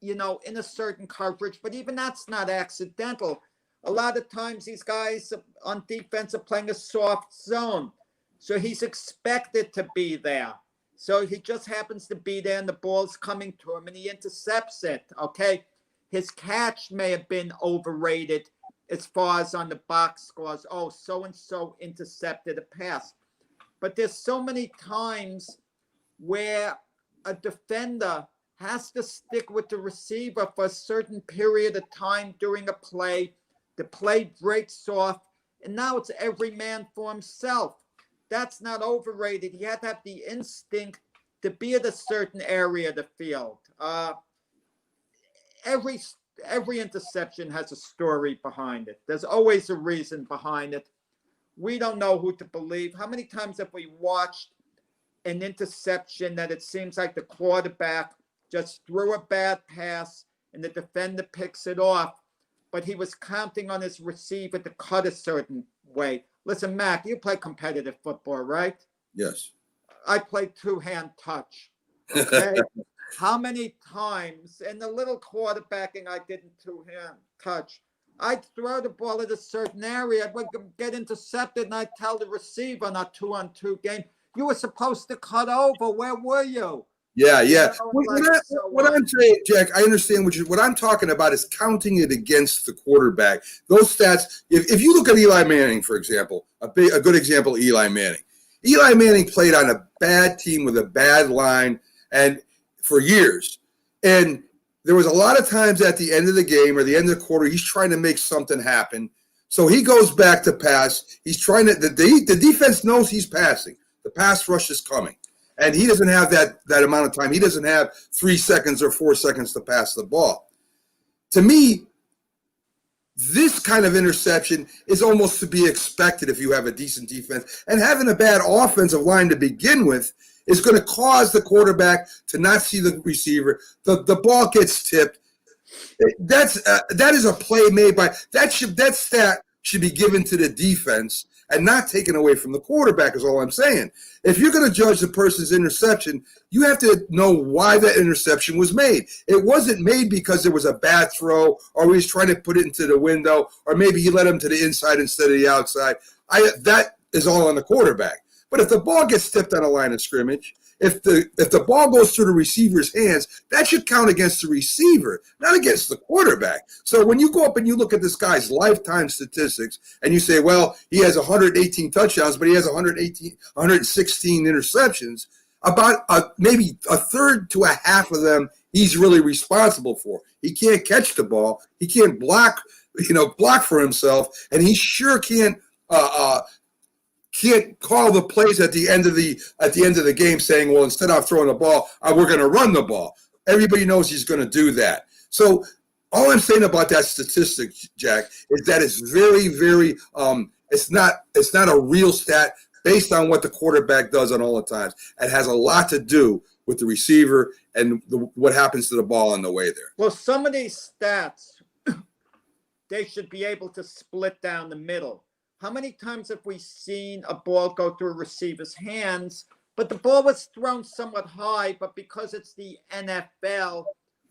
you know, in a certain coverage, but even that's not accidental. A lot of times these guys on defense are playing a soft zone, so he's expected to be there. So he just happens to be there and the ball's coming to him and he intercepts it, okay? His catch may have been overrated as far as on the box scores. Oh, so-and-so intercepted a pass. But there's so many times where a defender has to stick with the receiver for a certain period of time during a play. The play breaks off, and now it's every man for himself. That's not overrated. You have to have the instinct to be at a certain area of the field. Every interception has a story behind it. There's always a reason behind it. We don't know who to believe. How many times have we watched an interception that it seems like the quarterback just threw a bad pass and the defender picks it off, but he was counting on his receiver to cut a certain way? Listen, Mac, you play competitive football, right? Yes. I play two-hand touch. Okay. How many times, and the little quarterbacking I did in two-hand touch, I'd throw the ball at a certain area, it would get intercepted, and I'd tell the receiver on a 2-on-2 game, you were supposed to cut over. Where were you? Yeah. You know, What I'm saying, Jack, I understand what I'm talking about is counting it against the quarterback. Those stats, if you look at Eli Manning, for example, a good example of Eli Manning. Eli Manning played on a bad team with a bad line and for years. And there was a lot of times at the end of the game or the end of the quarter, he's trying to make something happen. So he goes back to pass. He's trying to, the defense knows he's passing. The pass rush is coming. And he doesn't have that amount of time. He doesn't have 3 seconds or 4 seconds to pass the ball. To me, this kind of interception is almost to be expected if you have a decent defense. And having a bad offensive line to begin with is going to cause the quarterback to not see the receiver. The ball gets tipped. That is a play made by that stat should be given to the defense and not taken away from the quarterback is all I'm saying. If you're going to judge the person's interception, you have to know why that interception was made. It wasn't made because there was a bad throw or he was trying to put it into the window or maybe he led him to the inside instead of the outside. That is all on the quarterback. But if the ball gets tipped on a line of scrimmage, if the ball goes through the receiver's hands, that should count against the receiver, not against the quarterback. So when you go up and you look at this guy's lifetime statistics and you say, well, he has 118 touchdowns, but he has 116 interceptions, about maybe a third to a half of them he's really responsible for. He can't catch the ball. He can't block for himself, and he sure can't call the plays at the end of the game saying, well, instead of throwing the ball, we're going to run the ball. Everybody knows he's going to do that. So All I'm saying about that statistic, Jack, is that it's very, very. It's not a real stat based on what the quarterback does on all the times. It has a lot to do with the receiver and what happens to the ball on the way there. Well, some of these stats, they should be able to split down the middle. How many times have we seen a ball go through a receiver's hands, but the ball was thrown somewhat high, but because it's the NFL,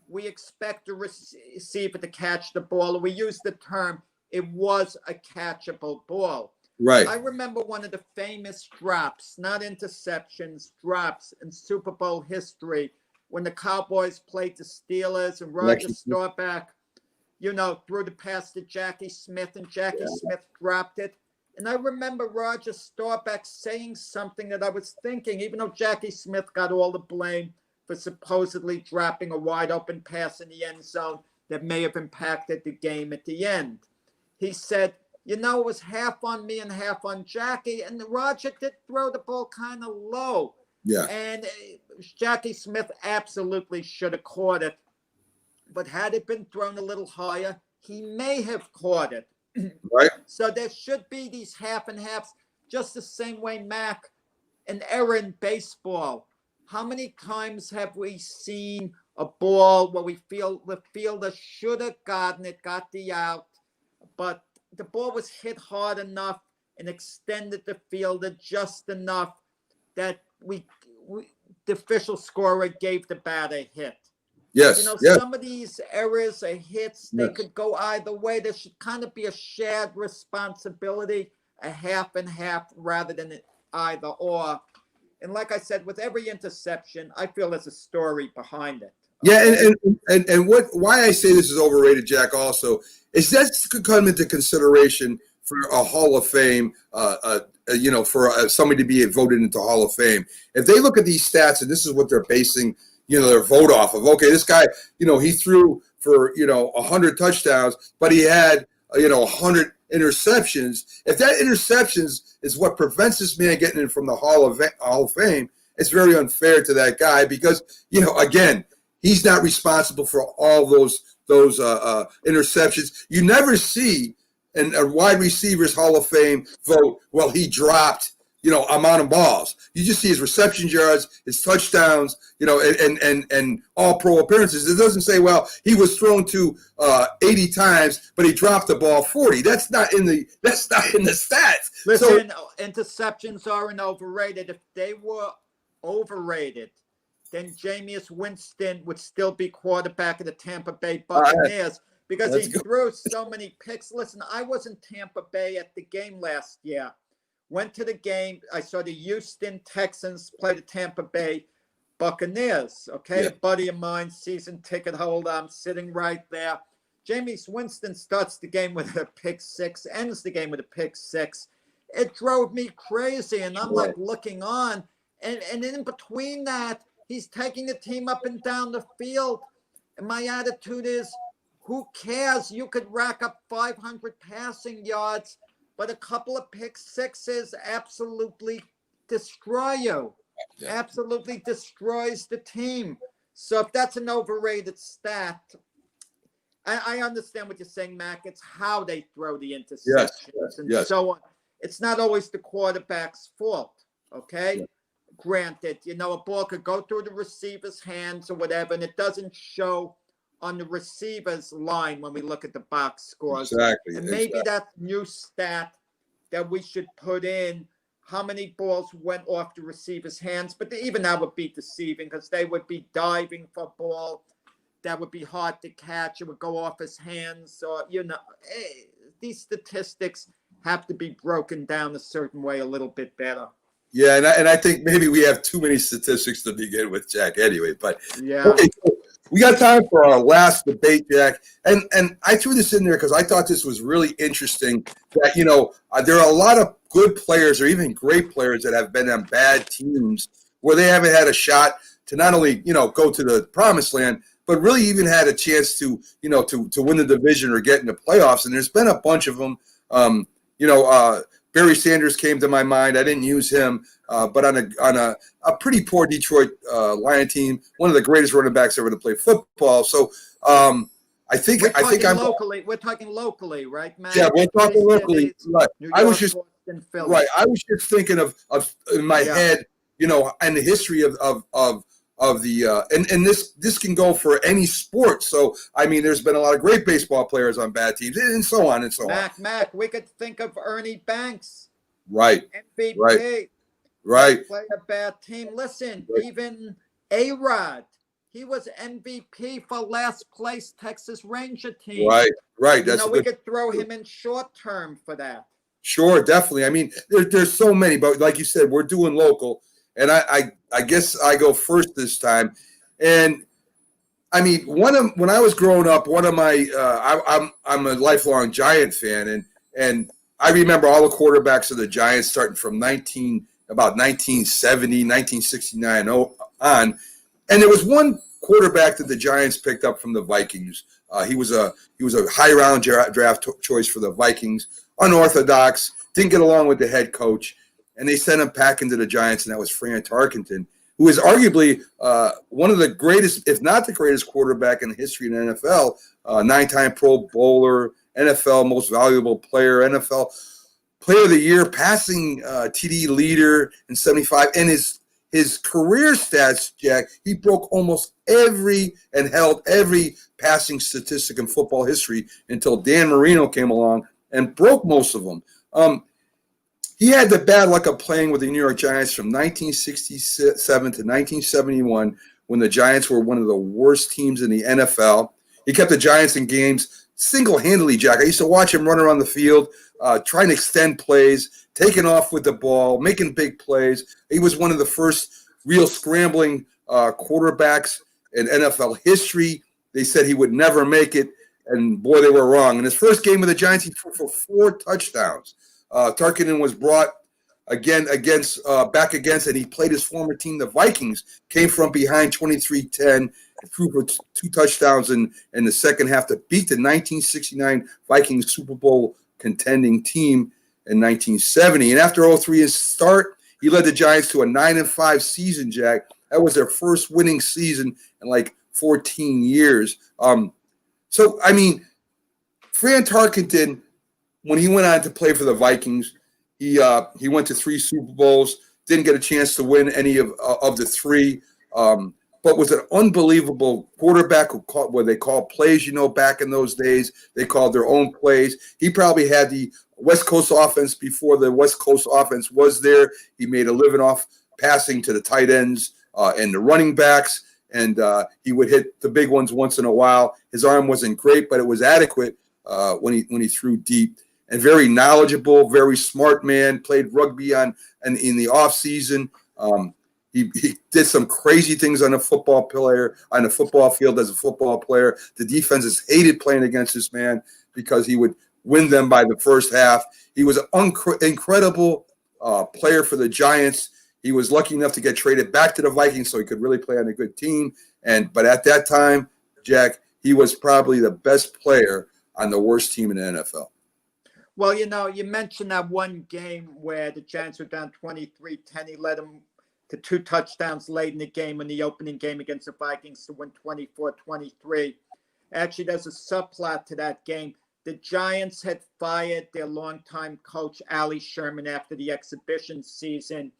we expect the receiver to catch the ball, or we use the term, it was a catchable ball. Right. I remember one of the famous drops, not interceptions, drops in Super Bowl history when the Cowboys played the Steelers and Roger Staubach, threw the pass to Jackie Smith and Jackie Smith dropped it. And I remember Roger Staubach saying something that I was thinking, even though Jackie Smith got all the blame for supposedly dropping a wide open pass in the end zone that may have impacted the game at the end. He said, it was half on me and half on Jackie. And Roger did throw the ball kind of low. Yeah. And Jackie Smith absolutely should have caught it. But had it been thrown a little higher, he may have caught it. Right. So there should be these half and halves, just the same way, Mac, an error in baseball. How many times have we seen a ball where we feel the fielder should have gotten it, got the out, but the ball was hit hard enough and extended the fielder just enough that the official scorer gave the batter a hit. Yes. Some of these errors or hits, they could go either way. There should kind of be a shared responsibility, a half and half rather than either or. And like I said, with every interception, I feel there's a story behind it. Yeah, and why I say this is overrated, Jack, also is that could come into consideration for a Hall of Fame, for somebody to be voted into Hall of Fame. If they look at these stats, and this is what they're basing, their vote off of. Okay, this guy, he threw for 100 touchdowns, but he had 100 interceptions. If that interceptions is what prevents this man getting in from the Hall of Fame, it's very unfair to that guy because again, he's not responsible for all those interceptions. You never see in a wide receivers Hall of Fame vote, well, he dropped, amount of balls. You just see his reception yards, his touchdowns, and all pro appearances. It doesn't say, well, he was thrown to 80 times, but he dropped the ball 40. That's not in the stats. Listen, interceptions aren't overrated. If they were overrated, then Jameis Winston would still be quarterback of the Tampa Bay Buccaneers because he threw so many picks. Listen, I was in Tampa Bay at the game last year. Went to the game. I saw the Houston Texans play the Tampa Bay Buccaneers. Okay, a buddy of mine, season ticket holder. I'm sitting right there. Jameis Winston starts the game with a pick six, ends the game with a pick six. It drove me crazy, and I'm like looking on, and in between that, he's taking the team up and down the field. And my attitude is, who cares? You could rack up 500 passing yards, but a couple of pick sixes absolutely destroy you. Yeah. Absolutely destroys the team. So if that's an overrated stat, I understand what you're saying, Mac. It's how they throw the interceptions and so on. It's not always the quarterback's fault, okay? Yeah. Granted, a ball could go through the receiver's hands or whatever, and it doesn't show on the receiver's line when we look at the box scores. Exactly. And maybe that new stat that we should put in, how many balls went off the receiver's hands, but even that would be deceiving because they would be diving for a ball that would be hard to catch. It would go off his hands. Or, these statistics have to be broken down a certain way a little bit better. Yeah, and I think maybe we have too many statistics to begin with, Jack, anyway. But yeah. Okay, cool. We got time for our last debate, Jack. And I threw this in there because I thought this was really interesting that, there are a lot of good players or even great players that have been on bad teams where they haven't had a shot to not only, go to the promised land, but really even had a chance to, to win the division or get into playoffs. And there's been a bunch of them. Barry Sanders came to my mind. I didn't use him, but on a pretty poor Detroit Lion team, one of the greatest running backs ever to play football. So We're talking I'm locally. We're talking locally, right, Matt? yeah, we're talking Big locally. cities, Right. New I was York, just Boston, Philly. right. I was just thinking of in my Yeah. head, and the history of the and this can go for any sport. So I mean, there's been a lot of great baseball players on bad teams, and so on and so on. Mac, we could think of Ernie Banks, Right. MVP. Right. Play a bad team. Listen, Right. even A-Rod, he was MVP for last place Texas Ranger team. Right. Right. You That's know, a we good. could throw him in short term for that. Sure, definitely. I mean, there's so many, but like you said, we're doing local, and I guess I go first this time, and I mean, when I was growing up, one of my I'm a lifelong Giant fan, and I remember all the quarterbacks of the Giants starting from 1970, 1969 on, and there was one quarterback that the Giants picked up from the Vikings. He was a high round draft choice for the Vikings, unorthodox, didn't get along with the head coach, and they sent him packing to the Giants, and that was Fran Tarkenton, who is arguably one of the greatest, if not the greatest, quarterback in the history of the NFL. 9-time Pro Bowler, NFL Most Valuable Player, NFL Player of the Year, passing TD leader in '75, and his career stats, Jack, he broke almost every and held every passing statistic in football history until Dan Marino came along and broke most of them. He had the bad luck of playing with the New York Giants from 1967 to 1971, when the Giants were one of the worst teams in the NFL. He kept the Giants in games single-handedly, Jack. I used to watch him run around the field, trying to extend plays, taking off with the ball, making big plays. He was one of the first real scrambling quarterbacks in NFL history. They said he would never make it, and boy, they were wrong. In his first game with the Giants, he threw for 4 touchdowns. Tarkenton was brought back against, and he played his former team, the Vikings, came from behind 23-10, threw for 2 touchdowns in the second half to beat the 1969 Vikings Super Bowl contending team in 1970. And after 03's start, he led the Giants to a 9-5 season, Jack. That was their first winning season in like 14 years. So, I mean, Fran Tarkenton, when he went on to play for the Vikings, he went to 3 Super Bowls, didn't get a chance to win any of the 3, but was an unbelievable quarterback who called what they called plays. Back in those days, they called their own plays. He probably had the West Coast offense before the West Coast offense was there. He made a living off passing to the tight ends and the running backs, and he would hit the big ones once in a while. His arm wasn't great, but it was adequate when he threw deep. And very knowledgeable, very smart man. Played rugby in the off season. He did some crazy things on the football field as a football player. The defenses hated playing against this man because he would win them by the first half. He was an incredible player for the Giants. He was lucky enough to get traded back to the Vikings so he could really play on a good team. But at that time, Jack, he was probably the best player on the worst team in the NFL. Well, you mentioned that one game where the Giants were down 23-10. He led them to 2 touchdowns late in the game in the opening game against the Vikings to win 24-23. Actually, there's a subplot to that game. The Giants had fired their longtime coach, Ali Sherman, after the exhibition season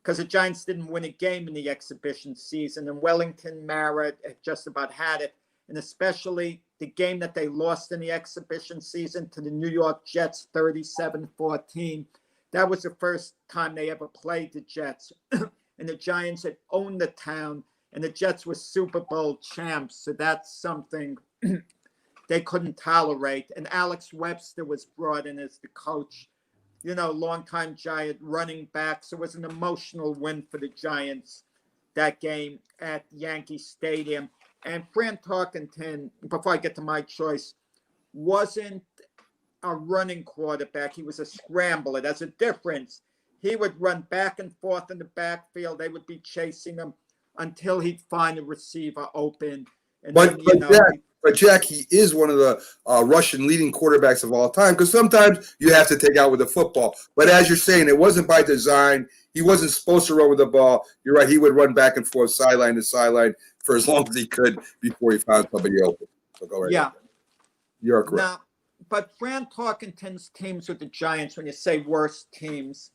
because the Giants didn't win a game in the exhibition season, and Wellington Mara had just about had it, and especially the game that they lost in the exhibition season to the New York Jets 37-14. That was the first time they ever played the Jets. And the Giants had owned the town, and the Jets were Super Bowl champs. So that's something they couldn't tolerate. And Alex Webster was brought in as the coach, longtime Giant running back. So it was an emotional win for the Giants, that game at Yankee Stadium. And Fran Tarkenton, before I get to my choice, wasn't a running quarterback. He was a scrambler. That's a difference. He would run back and forth in the backfield. They would be chasing him until he'd find a receiver open. And But Jack, he is one of the Russian leading quarterbacks of all time, because sometimes you have to take out with the football. But as you're saying, it wasn't by design. He wasn't supposed to run with the ball. You're right. He would run back and forth, sideline to sideline, for as long as he could before he found somebody open. So go right ahead. You're correct. Now, but Fran Tarkenton's teams with the Giants, when you say worst teams,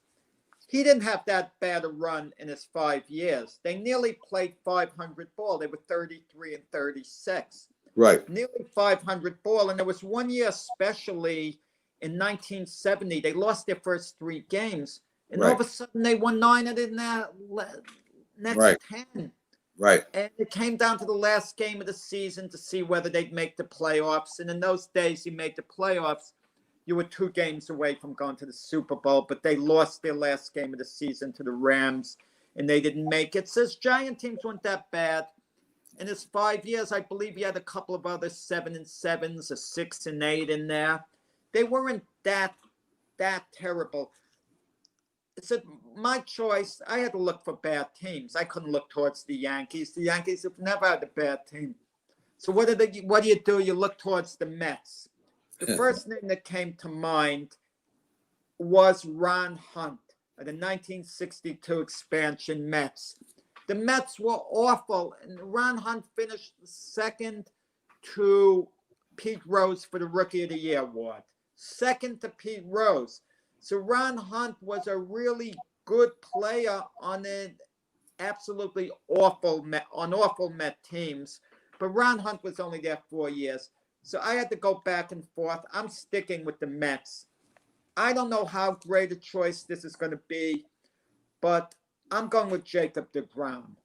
he didn't have that bad a run in his 5 years. They nearly played 500 ball. They were 33 and 36. Right. Nearly 500 ball. And there was one year, especially in 1970, they lost their first 3 games. And all of a sudden, they won 9 of the next 10. Right. And it came down to the last game of the season to see whether they'd make the playoffs. And in those days, you made the playoffs, you were 2 games away from going to the Super Bowl, but they lost their last game of the season to the Rams, and they didn't make it. So his Giant teams weren't that bad. In his 5 years, I believe he had a couple of other 7-7s, a 6-8 in there. They weren't that terrible. So my choice, I had to look for bad teams. I couldn't look towards the Yankees. The Yankees have never had a bad team. So what do you do? You look towards the Mets. The first name that came to mind was Ron Hunt of the 1962 expansion Mets. The Mets were awful, and Ron Hunt finished second to Pete Rose for the Rookie of the Year award. Second to Pete Rose. So Ron Hunt was a really good player on an absolutely awful Met teams. But Ron Hunt was only there 4 years. So I had to go back and forth. I'm sticking with the Mets. I don't know how great a choice this is going to be, but I'm going with Jacob deGrom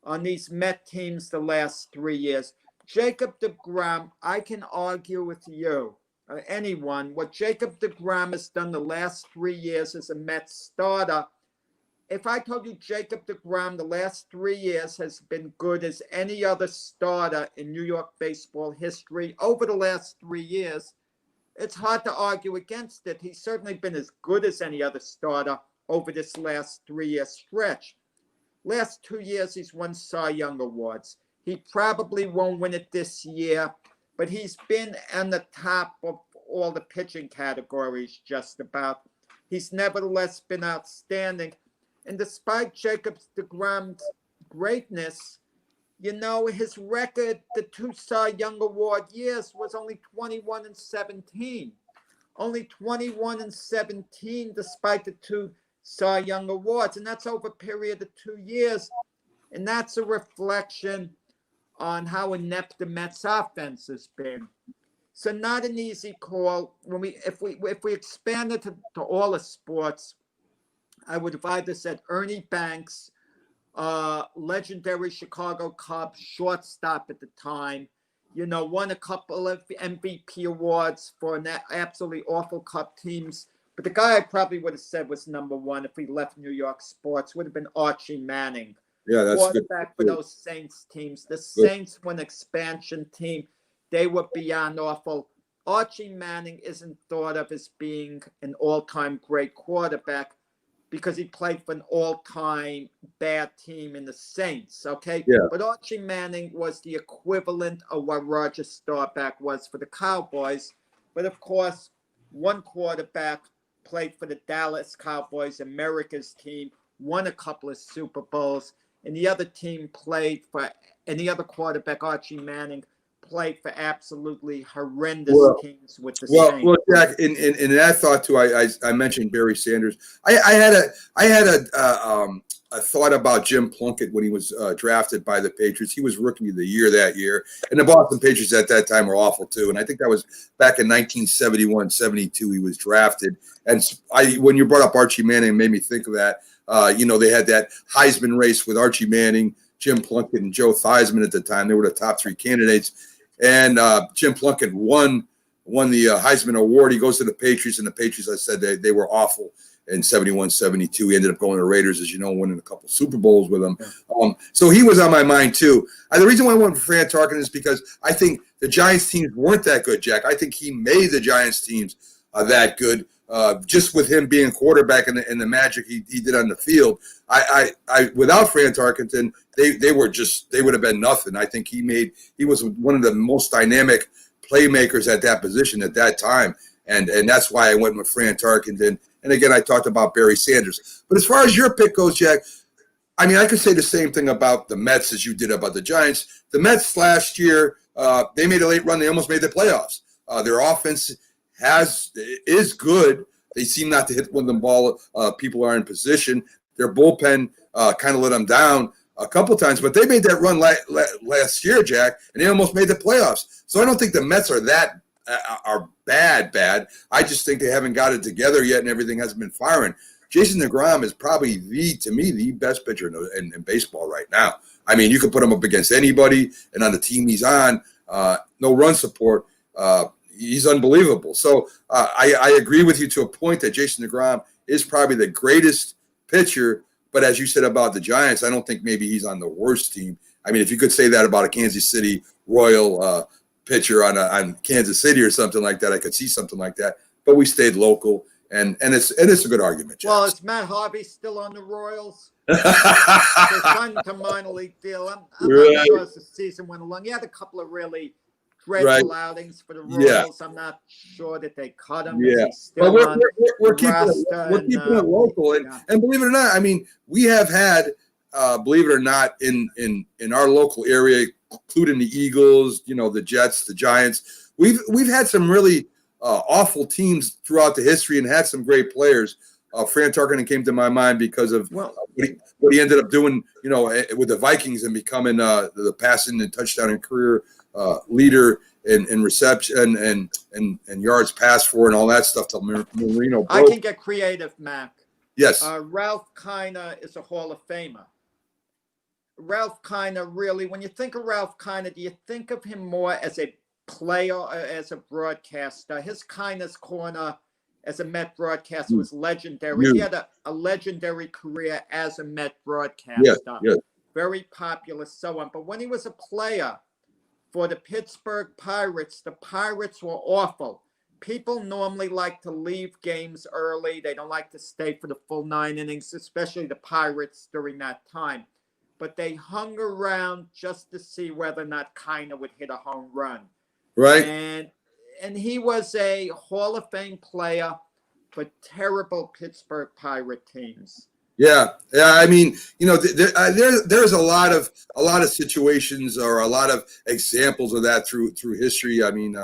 on these Met teams the last 3 years. Jacob deGrom, I can argue with you, or anyone, what Jacob deGrom has done the last 3 years as a Mets starter. If I told you Jacob deGrom the last 3 years has been good as any other starter in New York baseball history over the last 3 years, it's hard to argue against it. He's certainly been as good as any other starter over this last 3-year stretch. Last 2 years, he's won Cy Young awards. He probably won't win it this year, but he's been on the top of all the pitching categories just about. He's nevertheless been outstanding. And despite Jacob deGrom's greatness, you know, his record, the 2 Cy Young Award years, was only 21 and 17. Only 21 and 17 despite the 2 Cy Young Awards. And that's over a period of 2 years. And that's a reflection on how inept the Mets offense has been. So not an easy call. If we expand it to all the sports, I would have either said Ernie Banks, legendary Chicago Cubs shortstop at the time, you know, won a couple of MVP awards for an absolutely awful Cub teams. But the guy I probably would have said was number one if he left New York sports would have been Archie Manning. Yeah, that's good. Quarterback for those Saints teams. The Saints were an expansion team. They were beyond awful. Archie Manning isn't thought of as being an all-time great quarterback because he played for an all-time bad team in the Saints, okay? Yeah. But Archie Manning was the equivalent of what Roger Staubach was for the Cowboys. But, of course, one quarterback played for the Dallas Cowboys, America's team, won a couple of Super Bowls, and the other team played for, and the other quarterback, Archie Manning, played for absolutely horrendous teams with the Saints. Well, Jack, in that thought too, I mentioned Barry Sanders. I had a thought about Jim Plunkett when he was drafted by the Patriots. He was Rookie of the Year that year, and the Boston Patriots at that time were awful too. And I think that was back in 1971, 72. He was drafted, and when you brought up Archie Manning, it made me think of that. You know, they had that Heisman race with Archie Manning, Jim Plunkett, and Joe Theismann at the time. They were the top 3 candidates. And Jim Plunkett won the Heisman Award. He goes to the Patriots, and the Patriots, I said, they were awful in 71, 72. He ended up going to the Raiders, as you know, winning a couple Super Bowls with them. So he was on my mind, too. The reason why I went for Fran Tarkenton is because I think the Giants teams weren't that good, Jack. I think he made the Giants teams that good. Just with him being quarterback and the magic he did on the field, I without Fran Tarkenton, they would have been nothing. I think he was one of the most dynamic playmakers at that position at that time, and that's why I went with Fran Tarkenton. And again, I talked about Barry Sanders. But as far as your pick goes, Jack, I mean, I could say the same thing about the Mets as you did about the Giants. The Mets last year, they made a late run. They almost made the playoffs. Their offense is good. They seem not to hit when the ball people are in position. Their bullpen kind of let them down a couple times, but they made that run last year, Jack, and they almost made the playoffs. So I don't think the Mets are that are bad. I just think they haven't got it together yet, and everything hasn't been firing. Jason DeGrom is probably to me the best pitcher in baseball right now. I mean, you can put him up against anybody, and on the team he's on, no run support. He's unbelievable. So I agree with you to a point that Jason DeGrom is probably the greatest pitcher. But as you said about the Giants, I don't think maybe he's on the worst team. I mean, if you could say that about a Kansas City Royal pitcher on Kansas City or something like that, I could see something like that. But we stayed local, and it's a good argument, Jack. Well, is Matt Harvey still on the Royals? They signed him to minor league deal. I'm not sure as the season went along. He had a couple of really dreadful outings for the Royals. I'm not sure that they cut him. Yeah, but we're keeping it local, and believe it or not, I mean, we have had, believe it or not, in our local area, including the Eagles, the Jets, the Giants. We've had some really awful teams throughout the history and had some great players. Fran Tarkenton came to my mind because of what he ended up doing, with the Vikings and becoming the passing and touchdown and career leader in reception and yards passed for and all that stuff. Till Marino broke. I can get creative, Mac. Yes. Ralph Kiner is a Hall of Famer. Ralph Kiner, really, when you think of Ralph Kiner, do you think of him more as a player or as a broadcaster? His Kiner's Corner as a Met broadcaster was legendary. He had a legendary career as a Met broadcaster. Yeah. Very popular, so on. But when he was a player for the Pittsburgh Pirates, the Pirates were awful. People normally like to leave games early. They don't like to stay for the full 9 innings, especially the Pirates during that time. But they hung around just to see whether or not Kiner would hit a home run. Right. And he was a Hall of Fame player for terrible Pittsburgh Pirate teams. Yeah. I mean, there's a lot of situations or a lot of examples of that through history. I mean,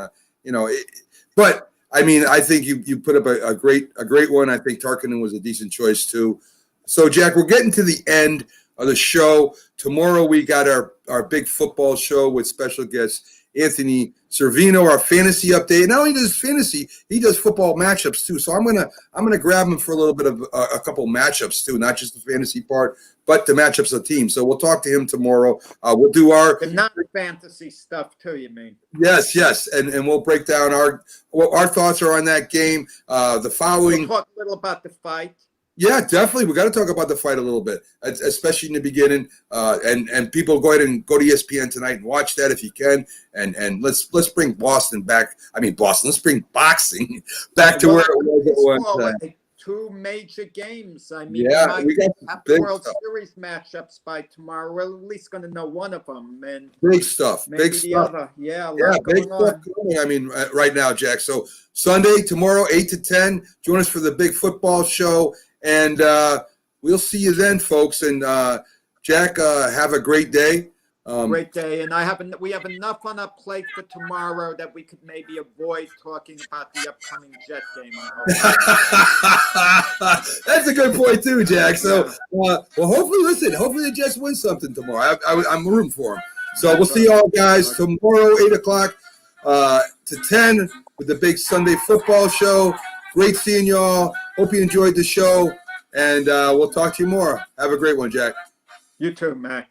but I mean, I think you put up a great one. I think Tarkenton was a decent choice too. So, Jack, we're getting to the end of the show. Tomorrow we got our big football show with special guest Anthony Servino, our fantasy update. Not only does fantasy, he does football matchups too. So I'm gonna grab him for a little bit of a couple matchups too, not just the fantasy part, but the matchups of the team. So we'll talk to him tomorrow. We'll do our non-fantasy stuff too. You mean? Yes, and we'll break down our thoughts are on that game. The following. We'll talk a little about the fight. Yeah, definitely. We got to talk about the fight a little bit, especially in the beginning. And people go ahead and go to ESPN tonight and watch that if you can. And let's bring Boston back. I mean, let's bring boxing back to where it was. Two major games. I mean, we got World Series matchups by tomorrow. We're at least going to know one of them. And big stuff. Maybe big the stuff. Other. Yeah, big stuff coming. I mean, right now, Jack. So Sunday, tomorrow, 8 to 10. Join us for the big football show. And we'll see you then, folks. And Jack, have a great day. Great day. And we have enough on our plate for tomorrow that we could maybe avoid talking about the upcoming Jet game. That's a good point too, Jack. So, hopefully the Jets win something tomorrow. I'm rooting for them. So we'll see you all guys tomorrow, 8 o'clock to 10 with the big Sunday football show. Great seeing y'all. Hope you enjoyed the show, and we'll talk to you more. Have a great one, Jack. You too, Mac.